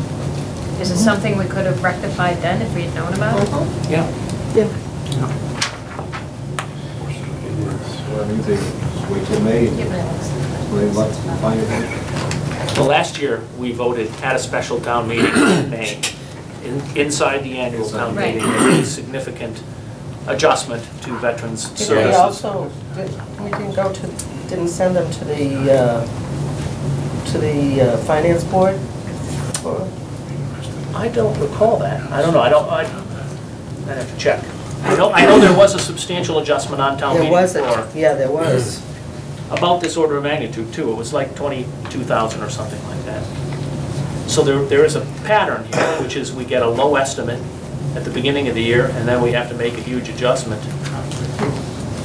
Speaker 13: Is it something we could have rectified then if we had known about it?
Speaker 4: Yeah.
Speaker 3: Yeah.
Speaker 11: Well, I mean, they just wait till May and wait to find it.
Speaker 4: Well, last year, we voted at a special town meeting in May, inside the annual town
Speaker 13: Right.
Speaker 4: meeting, a significant adjustment to veterans'
Speaker 1: Did we
Speaker 4: services.
Speaker 1: also, we didn't send them to the finance board? Or-
Speaker 4: I don't recall that. I don't know, I'd have to check. I know there was a substantial adjustment on town
Speaker 1: There
Speaker 4: meeting
Speaker 1: was,
Speaker 4: floor.
Speaker 1: yeah, there was.
Speaker 4: About this order of magnitude too. It was like 22,000 or something like that. So there is a pattern here, which is we get a low estimate at the beginning of the year, and then we have to make a huge adjustment.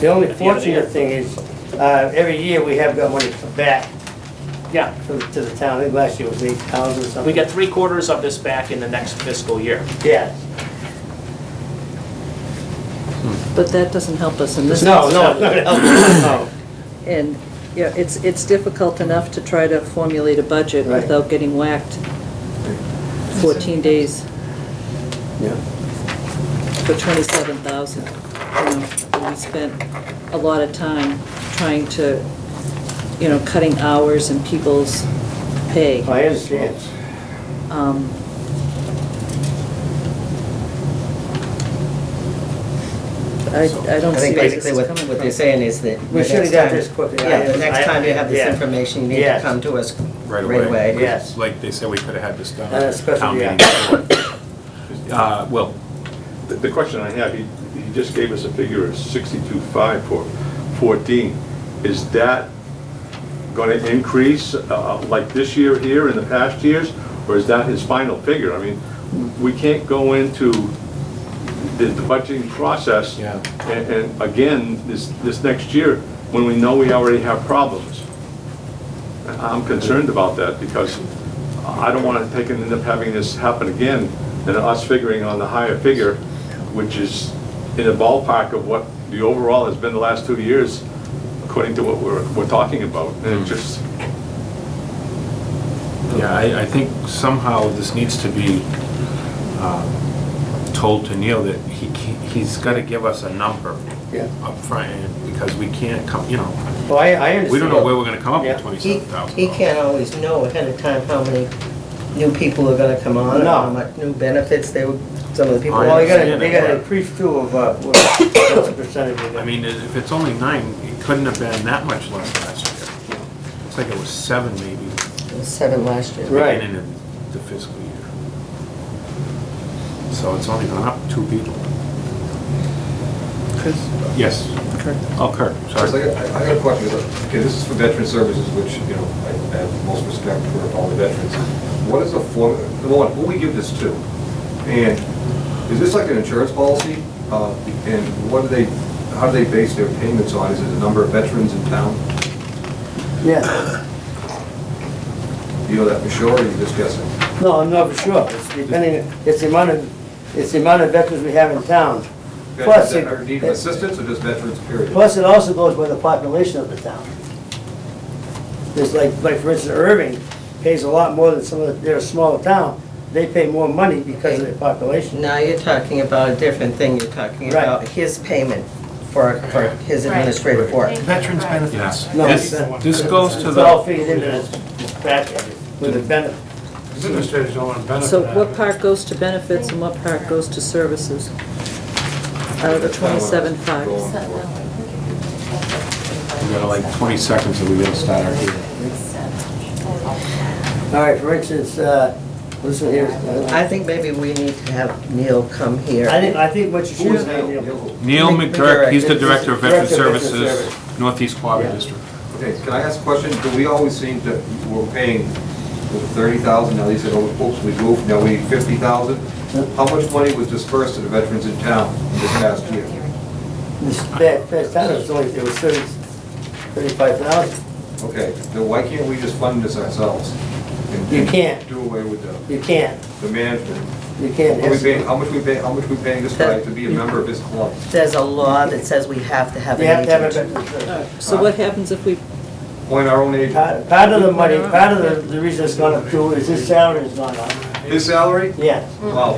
Speaker 15: The only
Speaker 4: At the end of the year.
Speaker 15: fortunate thing is, every year we have got money back
Speaker 4: Yeah,
Speaker 15: to the town. I think last year was 8,000 or something.
Speaker 4: we get 3/4 of this back in the next fiscal year.
Speaker 15: Yeah.
Speaker 3: But that doesn't help us in this.
Speaker 15: No, it's not gonna help us, no.
Speaker 3: And, yeah, it's difficult enough to try to formulate a budget
Speaker 15: Right.
Speaker 3: without getting whacked 14 days
Speaker 15: Yeah.
Speaker 3: for 27,000. We spent a lot of time trying to, cutting hours and people's pay.
Speaker 15: I understand.
Speaker 3: I don't
Speaker 1: I
Speaker 3: see
Speaker 1: think
Speaker 3: where this
Speaker 1: basically
Speaker 3: is
Speaker 1: what
Speaker 3: coming
Speaker 1: they're
Speaker 3: from.
Speaker 1: saying is that.
Speaker 15: We
Speaker 1: the
Speaker 15: should have
Speaker 1: next
Speaker 15: got
Speaker 1: time-
Speaker 15: this quicker.
Speaker 1: Yeah, the next time you have this
Speaker 15: Yeah.
Speaker 1: information, you need to
Speaker 15: Yes.
Speaker 1: come to us
Speaker 2: Right
Speaker 1: right
Speaker 2: away.
Speaker 1: away.
Speaker 15: Yes.
Speaker 2: Like they said, we could have had this done.
Speaker 15: Especially,
Speaker 2: town
Speaker 15: yeah.
Speaker 2: meeting before. Will,
Speaker 8: The question I have, he just gave us a figure of 62.5 for 14. Is that going to increase like this year here in the past years? Or is that his final figure? I mean, we can't go into the budgeting process
Speaker 2: Yeah.
Speaker 8: and again, this next year, when we know we already have problems. I'm concerned about that because I don't want to end up having this happen again and us figuring on the higher figure, which is in the ballpark of what the overall has been the last 2 years, according to what we're talking about. And it just,
Speaker 2: yeah, I think somehow this needs to be told to Neil that he's got to give us a number
Speaker 15: Yeah.
Speaker 2: up front, because we can't come,
Speaker 15: Well, I understand.
Speaker 2: we don't know where we're going to come up
Speaker 15: Yeah.
Speaker 2: with $27,000.
Speaker 1: He can't always know ahead of time how many new people are gonna come on, or
Speaker 15: No.
Speaker 1: how much new benefits some of the people.
Speaker 2: I
Speaker 15: Well, they
Speaker 2: understand
Speaker 15: got
Speaker 2: that.
Speaker 15: an increase too of, what's the percentage of
Speaker 2: I
Speaker 15: it?
Speaker 2: mean, if it's only 9, it couldn't have been that much less last year. Looks like it was 7 maybe,
Speaker 1: It was 7 last year.
Speaker 15: Right.
Speaker 2: beginning of the fiscal year. So it's only gone up 2 people. Yes.
Speaker 3: Kurt.
Speaker 2: Oh, Kurt,
Speaker 11: So
Speaker 2: sorry.
Speaker 11: I got a question. Okay, this is for veteran services, which, I have most respect for all the veterans. What is the form, who we give this to? And is this like an insurance policy? And how do they base their payments on? Is it the number of veterans in town?
Speaker 15: Yeah.
Speaker 11: Do you know that for sure, or are you just guessing?
Speaker 15: No, I'm not for sure. It's depending, it's the amount of veterans we have in town. Plus,
Speaker 11: Veterans that need assistance, or just veterans, period?
Speaker 15: Plus, it also goes by the population of the town. There's like for instance, Irving pays a lot more than they're a smaller town. They pay more money because of their population.
Speaker 1: Now you're talking about a different thing, you're talking
Speaker 15: Right.
Speaker 1: about his payment for his administrative work.
Speaker 6: Veterans benefits.
Speaker 2: Yeah.
Speaker 15: No,
Speaker 2: This goes to
Speaker 15: It's all
Speaker 2: the,
Speaker 15: figured into this package with the benefit.
Speaker 9: Administrators don't want to benefit.
Speaker 3: So
Speaker 9: out
Speaker 3: what
Speaker 9: of it.
Speaker 3: part goes to benefits and what part goes to services? Out of the 27.5.
Speaker 2: we got like 20 seconds and we got to start our hearing.
Speaker 15: All right, for instance, listen here.
Speaker 1: I think maybe we need to have Neil come here.
Speaker 15: I think what you should
Speaker 11: Who is
Speaker 15: do.
Speaker 2: Neil McGurk, he's the Director of Veteran
Speaker 15: Director of Veteran
Speaker 2: Services,
Speaker 15: Service.
Speaker 2: Northeast Quabbin
Speaker 15: Yeah.
Speaker 2: District.
Speaker 11: Okay, can I ask a question? Do we always seem that we're paying with 30,000, now they said, oh, oops, we moved, now we need 50,000? How much money was dispersed to the veterans in town this past year?
Speaker 15: This past time, it was 35,000.
Speaker 11: Okay, then why can't we just fund this ourselves? And
Speaker 15: You can't.
Speaker 11: do away with
Speaker 15: You can't.
Speaker 11: the management?
Speaker 15: You can't.
Speaker 11: How much we paying this guy to be a member of his club?
Speaker 1: There's a law that says we have to have
Speaker 15: You
Speaker 1: an
Speaker 15: have to have a
Speaker 1: agent.
Speaker 15: veteran service.
Speaker 3: So what happens if we
Speaker 11: appoint our own agent.
Speaker 15: Part of the money, part of the reason it's gone up too is his salary has gone up.
Speaker 11: His salary?
Speaker 15: Yeah.
Speaker 11: Well,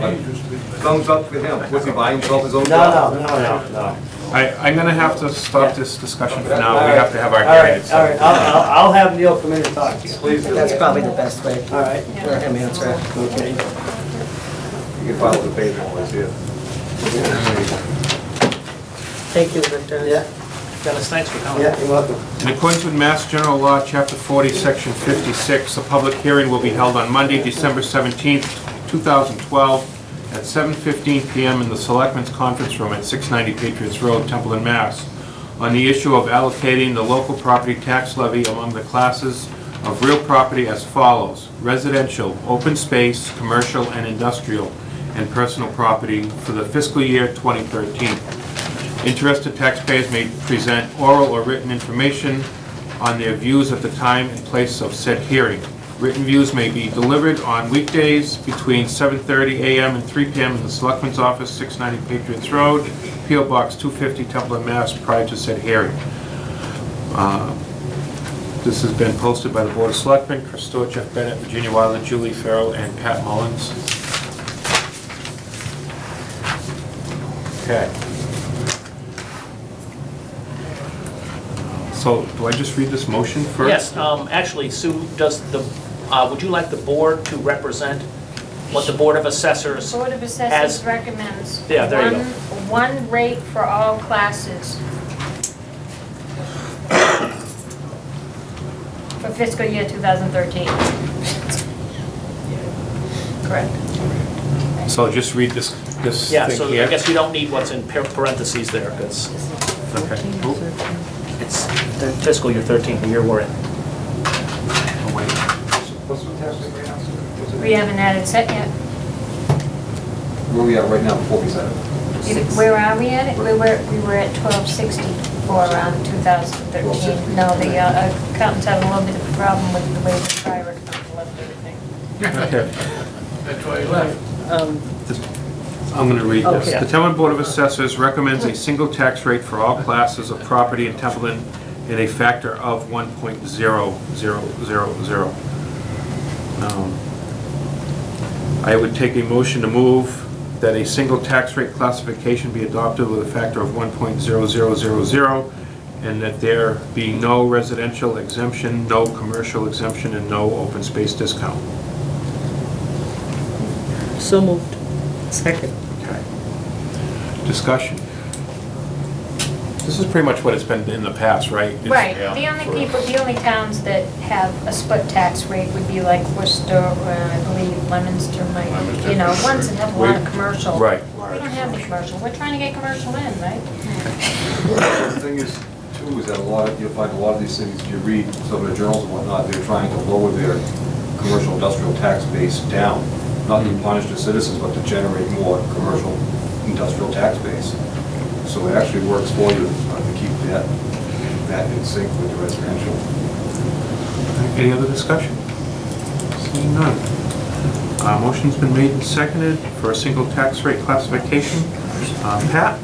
Speaker 11: thumbs up for him. What's he buying himself his own
Speaker 15: No,
Speaker 11: job?
Speaker 15: no.
Speaker 2: I'm gonna have to stop this discussion for now. We have to have our
Speaker 15: All
Speaker 2: hearing.
Speaker 15: right, all right. I'll have Neil come in and talk to you.
Speaker 11: Please do.
Speaker 1: That's probably the best way.
Speaker 15: All right.
Speaker 1: Let him answer it.
Speaker 15: Okay.
Speaker 11: You can file the paper while he's here.
Speaker 1: Thank you, Victor.
Speaker 15: Yeah,
Speaker 4: Dennis, thanks for coming.
Speaker 15: yeah, you're welcome.
Speaker 2: In accordance with Mass General Law, Chapter 40, Section 56, a public hearing will be held on Monday, December 17th, 2012, at 7:15 PM in the Selectmen's Conference Room at 690 Patriots Road, Templeton, Mass, on the issue of allocating the local property tax levy among the classes of real property as follows: residential, open space, commercial and industrial, and personal property for the fiscal year 2013. Interested taxpayers may present oral or written information on their views at the time and place of said hearing. Written views may be delivered on weekdays between 7:30 a.m. and 3 p.m. in the Selectman's Office, 690 Patriots Road, P.O. Box 250, Templeton, Mass, prior to said hearing. This has been posted by the Board of Selectmen, Chris Stewart, Jeff Bennett, Virginia Wilder, Julie Farrell, and Pat Mullins. Okay. So, do I just read this motion first?
Speaker 4: Yes, actually, Sue, would you like the board to represent what the Board of Assessors?
Speaker 13: Board of
Speaker 4: As-
Speaker 13: Assessors recommends
Speaker 4: Yeah, there you go.
Speaker 13: one rate for all classes for fiscal year 2013. Correct.
Speaker 2: So just read this
Speaker 4: Yeah,
Speaker 2: thing
Speaker 4: so
Speaker 2: here?
Speaker 4: I guess you don't need what's in parentheses there, because
Speaker 2: Okay.
Speaker 4: it's the fiscal year 13, the year we're in.
Speaker 2: Oh, wait.
Speaker 11: What's the tax rate right now?
Speaker 13: We haven't added set yet.
Speaker 11: Where we at right now before we set it?
Speaker 13: Where are we at it? We were at 1260 for around 2013. No, the accountants had a little bit of a problem with the way the prior accountant left everything.
Speaker 2: Okay.
Speaker 9: That's why he left.
Speaker 2: I'm going to read this.
Speaker 1: Okay.
Speaker 2: The Templeton Board of Assessors recommends a single tax rate for all classes of property in Templeton in a factor of 1.0000. I would take a motion to move that a single tax rate classification be adopted with a factor of 1.0000, and that there be no residential exemption, no commercial exemption, and no open space discount.
Speaker 1: So moved. Second.
Speaker 2: Okay. Discussion. This is pretty much what it's been in the past, right? It's-
Speaker 13: Right,
Speaker 2: yeah.
Speaker 13: the only towns that have a split tax rate would be like Worcester, I believe Leominster might, you know, ones that have a lot of commercial.
Speaker 2: Right.
Speaker 13: We don't have the commercial, we're trying to get commercial in, right?
Speaker 11: The thing is, too, is that you'll find a lot of these cities, if you read some of the journals and whatnot, they're trying to lower their commercial industrial tax base down, not to punish the citizens, but to generate more commercial industrial tax base. So it actually works for you to keep that in sync with the residential.
Speaker 2: Any other discussion? Seeing none. Motion's been made and seconded for a single tax rate classification. Pat?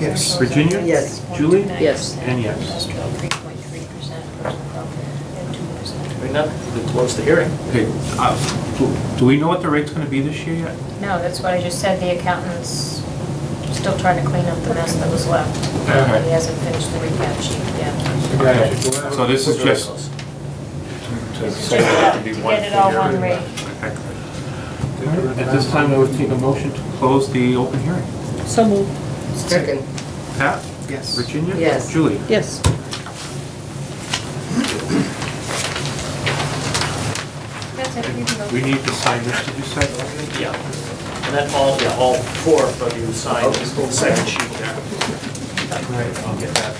Speaker 6: Yes.
Speaker 2: Virginia?
Speaker 1: Yes.
Speaker 2: Julie?
Speaker 1: Yes.
Speaker 2: And yes.
Speaker 13: Industrial, 3.3%, personal property, and 2%.
Speaker 4: Hearing none, we close the hearing.
Speaker 2: Okay, do we know what the rate's gonna be this year yet?
Speaker 13: No, that's what I just said, the accountant's still trying to clean up the mess that was left.
Speaker 2: Okay.
Speaker 13: He hasn't finished the recap sheet yet.
Speaker 2: Okay. So this is
Speaker 4: We're very
Speaker 2: just
Speaker 4: close.
Speaker 2: to say that it can be
Speaker 13: To
Speaker 2: one
Speaker 13: get it all
Speaker 2: figure.
Speaker 13: one rate.
Speaker 2: Okay. At this time, I would take a motion to close the open hearing.
Speaker 1: So moved. Second.
Speaker 2: Pat?
Speaker 6: Yes.
Speaker 2: Virginia?
Speaker 1: Yes.
Speaker 2: Julie?
Speaker 1: Yes.
Speaker 13: That's it, you can go.
Speaker 2: We need to sign this, did you say?
Speaker 4: Yeah. And then all four of you sign the second sheet there.
Speaker 2: Right, I'll get that.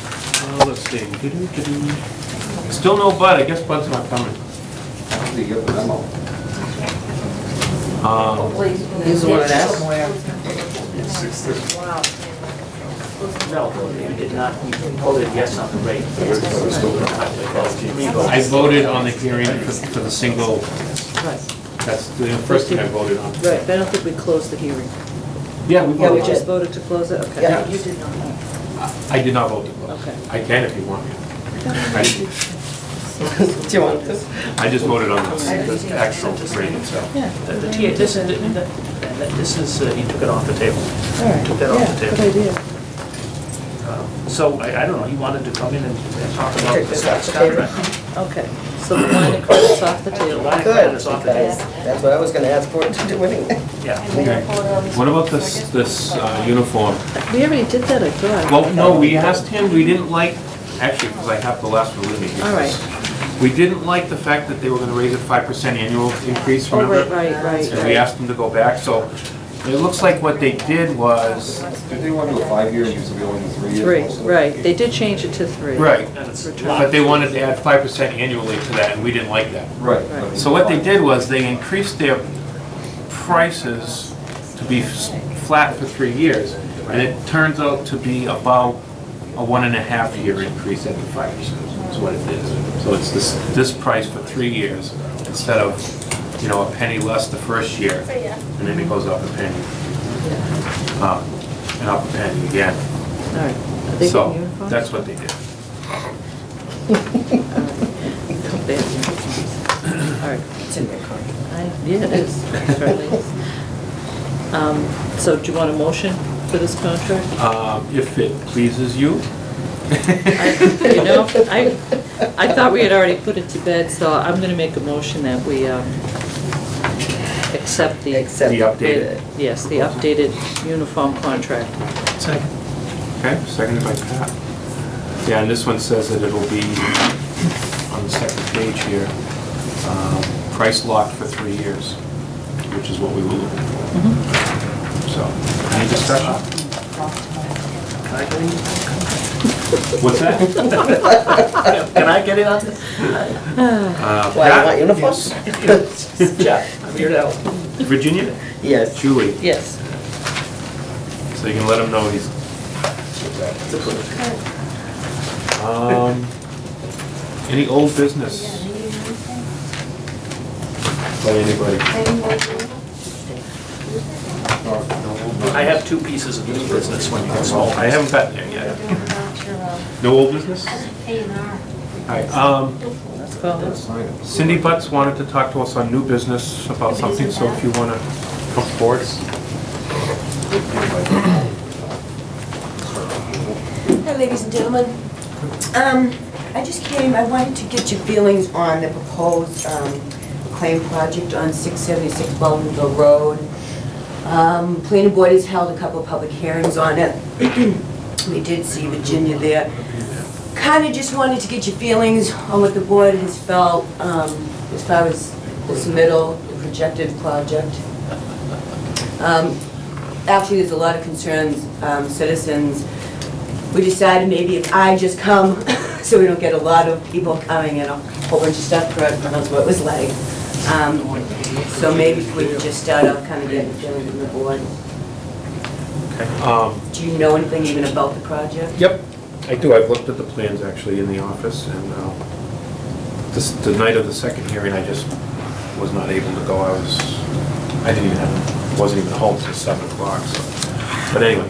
Speaker 2: Let's see. Still no Bud, I guess Bud's not coming.
Speaker 11: You get the memo.
Speaker 1: He's the one that asked.
Speaker 4: No, you did not, you voted yes on the rate.
Speaker 2: I voted on the hearing for the single, that's the first thing I voted on.
Speaker 3: Right, but I don't think we closed the hearing.
Speaker 2: Yeah, we
Speaker 3: Yeah, we
Speaker 2: voted.
Speaker 3: just voted to close it, okay.
Speaker 1: Yeah.
Speaker 3: You did not.
Speaker 2: I did not vote to close.
Speaker 3: Okay.
Speaker 2: I can if you want me. I didn't.
Speaker 1: Do you want this?
Speaker 2: I just voted on this actual rate itself.
Speaker 4: The TA, this is, he took it off the table. Took that off the table.
Speaker 3: Good idea.
Speaker 4: So, I don't know, he wanted to come in and talk about
Speaker 1: Take
Speaker 4: the
Speaker 1: this off
Speaker 4: staff
Speaker 1: the table.
Speaker 4: contract.
Speaker 3: Okay, so the line of credit's off the table.
Speaker 4: Line of
Speaker 1: Good,
Speaker 4: credit's off the table.
Speaker 1: that's what I was gonna ask for it to do anyway.
Speaker 4: Yeah.
Speaker 2: Okay. What about this uniform?
Speaker 3: We already did that, I thought.
Speaker 2: Well, no, we asked him, we didn't like, actually, because I have the last one with me.
Speaker 3: All right.
Speaker 2: We didn't like the fact that they were gonna raise it 5% annual increase,
Speaker 3: Oh,
Speaker 2: remember?
Speaker 3: right.
Speaker 2: And we asked them to go back, so it looks like what they did was,
Speaker 11: Did they want to do a 5-year, and used to be only 3 years?
Speaker 3: 3,
Speaker 11: also?
Speaker 3: right, they did change it to 3.
Speaker 2: right,
Speaker 4: And it's
Speaker 2: but they wanted to add 5% annually to that, and we didn't like that.
Speaker 11: Right.
Speaker 3: Right.
Speaker 2: So what they did was they increased their prices to be flat for 3 years, and it turns out to be about a 1.5-year increase at the 5%, is what it is. So it's this price for 3 years, instead of, you know, a penny less the first year, and then it goes up a penny. And up a penny again.
Speaker 3: All right. Are they
Speaker 2: So,
Speaker 3: getting uniforms?
Speaker 2: that's what they did.
Speaker 3: They have uniforms. All right.
Speaker 1: It's in their contract.
Speaker 3: Yeah, it is. It certainly is. So do you want a motion for this contract?
Speaker 2: If it pleases you.
Speaker 3: You know, I thought we had already put it to bed, so I'm gonna make a motion that we accept the...
Speaker 2: The updated.
Speaker 3: Yes, the updated uniform contract.
Speaker 6: Second.
Speaker 2: Okay, seconded by Pat. Yeah, and this one says that it'll be on the second page here, price locked for 3 years, which is what we were looking for. So, any discussion? What's that?
Speaker 4: Can I get in on this?
Speaker 1: Why, you want uniforms?
Speaker 4: Jeff, I'm here to help.
Speaker 2: Virginia?
Speaker 1: Yes.
Speaker 2: Julie,
Speaker 3: Yes.
Speaker 2: so you can let him know he's... Any old business? By anybody?
Speaker 4: I have 2 pieces of new business when you get small.
Speaker 2: I haven't gotten there yet. No old business? Alright,
Speaker 3: Let's go.
Speaker 2: Cindy Butts wanted to talk to us on new business about something, so if you want to come forward.
Speaker 16: Hi, ladies and gentlemen. I just came, I wanted to get your feelings on the proposed claim project on 676 Baldwinville Road. Planning board has held a couple of public hearings on it. We did see Virginia there. Kind of just wanted to get your feelings on what the board has felt as far as the submittal, the projected project. Actually, there's a lot of concerns, citizens. We decided maybe if I just come, so we don't get a lot of people coming and a whole bunch of stuff, Kurt knows what it was like. So maybe if we could just start off kind of getting feelings from the board.
Speaker 2: Okay.
Speaker 16: Do you know anything even about the project?
Speaker 2: Yep, I do. I've looked at the plans actually in the office, and the night of the second hearing, I just was not able to go. Wasn't even home till 7 o'clock. So. But anyway,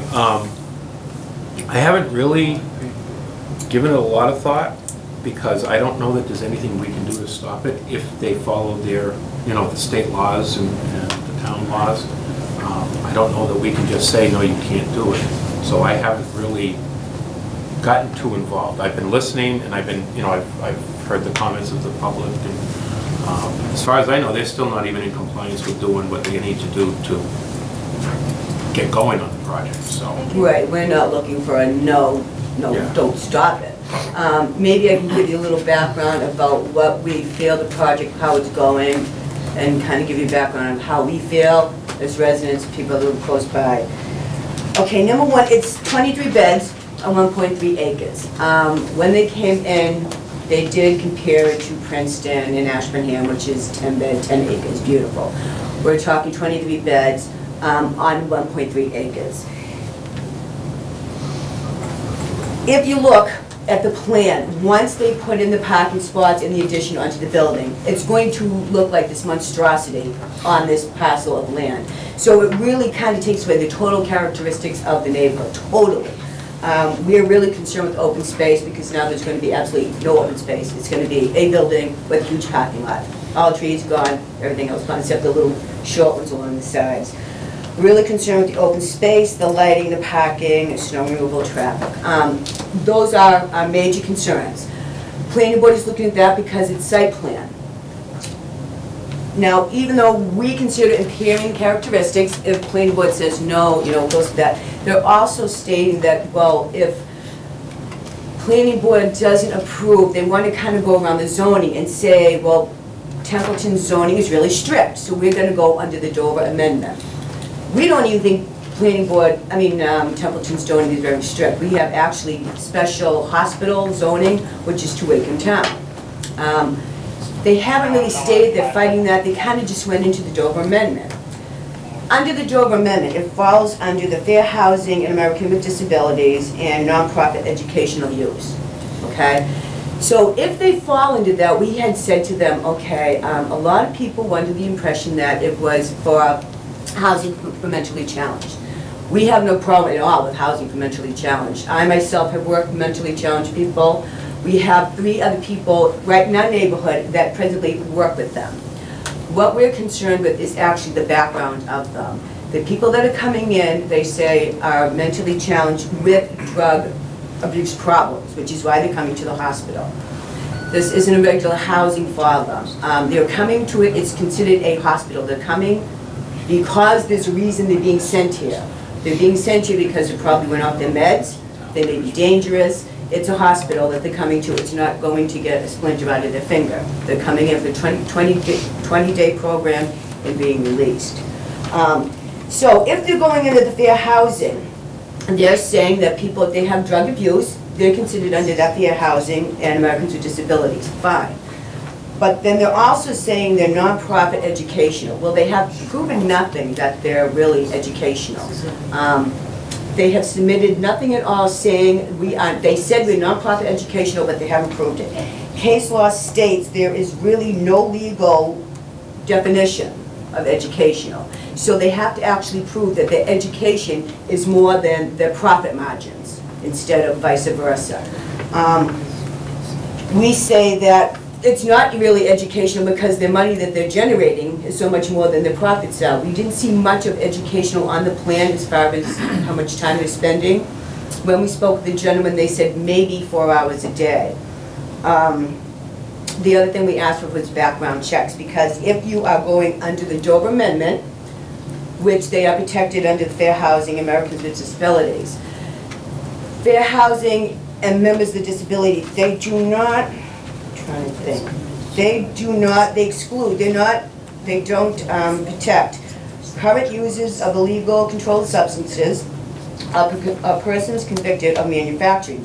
Speaker 2: I haven't really given it a lot of thought, because I don't know that there's anything we can do to stop it if they follow their, you know, the state laws and the town laws. I don't know that we can just say, no, you can't do it. So I haven't really gotten too involved. I've been listening, and I've been, you know, I've heard the comments of the public. And as far as I know, they're still not even in compliance with doing what they need to do to get going on the project, so.
Speaker 16: Right, we're not looking for a no,
Speaker 2: Yeah.
Speaker 16: don't stop it. Maybe I can give you a little background about what we feel the project, how it's going, and kind of give you background on how we feel as residents, people that live close by. Okay, number one, it's 23 beds on 1.3 acres. When they came in, they did compare it to Princeton and Ashburnham, which is 10 bed, 10 acres, beautiful. We're talking 23 beds on 1.3 acres. If you look at the plan, once they put in the parking spots in the addition onto the building, it's going to look like this monstrosity on this parcel of land. So it really kind of takes away the total characteristics of the neighborhood, totally. We're really concerned with open space because now there's going to be absolutely no open space. It's going to be a building with a huge parking lot. All trees gone, everything else gone, except the little short ones along the sides. Really concerned with the open space, the lighting, the parking, snow removal, traffic. Those are our major concerns. Planning board is looking at that because it's site plan. Now, even though we consider impairing characteristics, if planning board says no, goes to that, they're also stating that, well, if planning board doesn't approve, they want to kind of go around the zoning and say, well, Templeton zoning is really strict, so we're going to go under the Dover Amendment. We don't even think planning board, Templeton zoning is very strict. We have actually special hospital zoning, which is 2 Wickham Town. They haven't really stated they're fighting that. They kind of just went into the Dover Amendment. Under the Dover Amendment, it falls under the Fair Housing and American with Disabilities and Nonprofit Educational Use, okay? So if they fall into that, we had said to them, okay, a lot of people were under the impression that it was for housing for mentally challenged. We have no problem at all with housing for mentally challenged. I myself have worked with mentally challenged people. We have 3 other people right in our neighborhood that presently work with them. What we're concerned with is actually the background of them. The people that are coming in, they say, are mentally challenged with drug abuse problems, which is why they're coming to the hospital. This isn't a regular housing for them. They're coming to it, it's considered a hospital. They're coming because there's a reason they're being sent here. They're being sent here because they probably went off their meds, they may be dangerous. It's a hospital that they're coming to. It's not going to get a splinter out of their finger. They're coming in for a 20-day program and being released. So if they're going into the fair housing, they're saying that people, if they have drug abuse, they're considered under that fair housing and Americans with Disabilities. Fine. But then they're also saying they're nonprofit educational. Well, they have proven nothing that they're really educational. They have submitted nothing at all saying they said we're nonprofit educational, but they haven't proved it. Case law states there is really no legal definition of educational. So they have to actually prove that their education is more than their profit margins, instead of vice versa. We say that it's not really educational because the money that they're generating is so much more than their profits are. We didn't see much of educational on the plan as far as how much time they're spending. When we spoke with the gentleman, they said maybe 4 hours a day. The other thing we asked for was background checks, because if you are going under the Dover Amendment, which they are protected under the Fair Housing Americans with Disabilities, Fair Housing and members with disability, they do not, trying to think. They exclude, they don't protect current users of illegal controlled substances, persons convicted of manufacturing.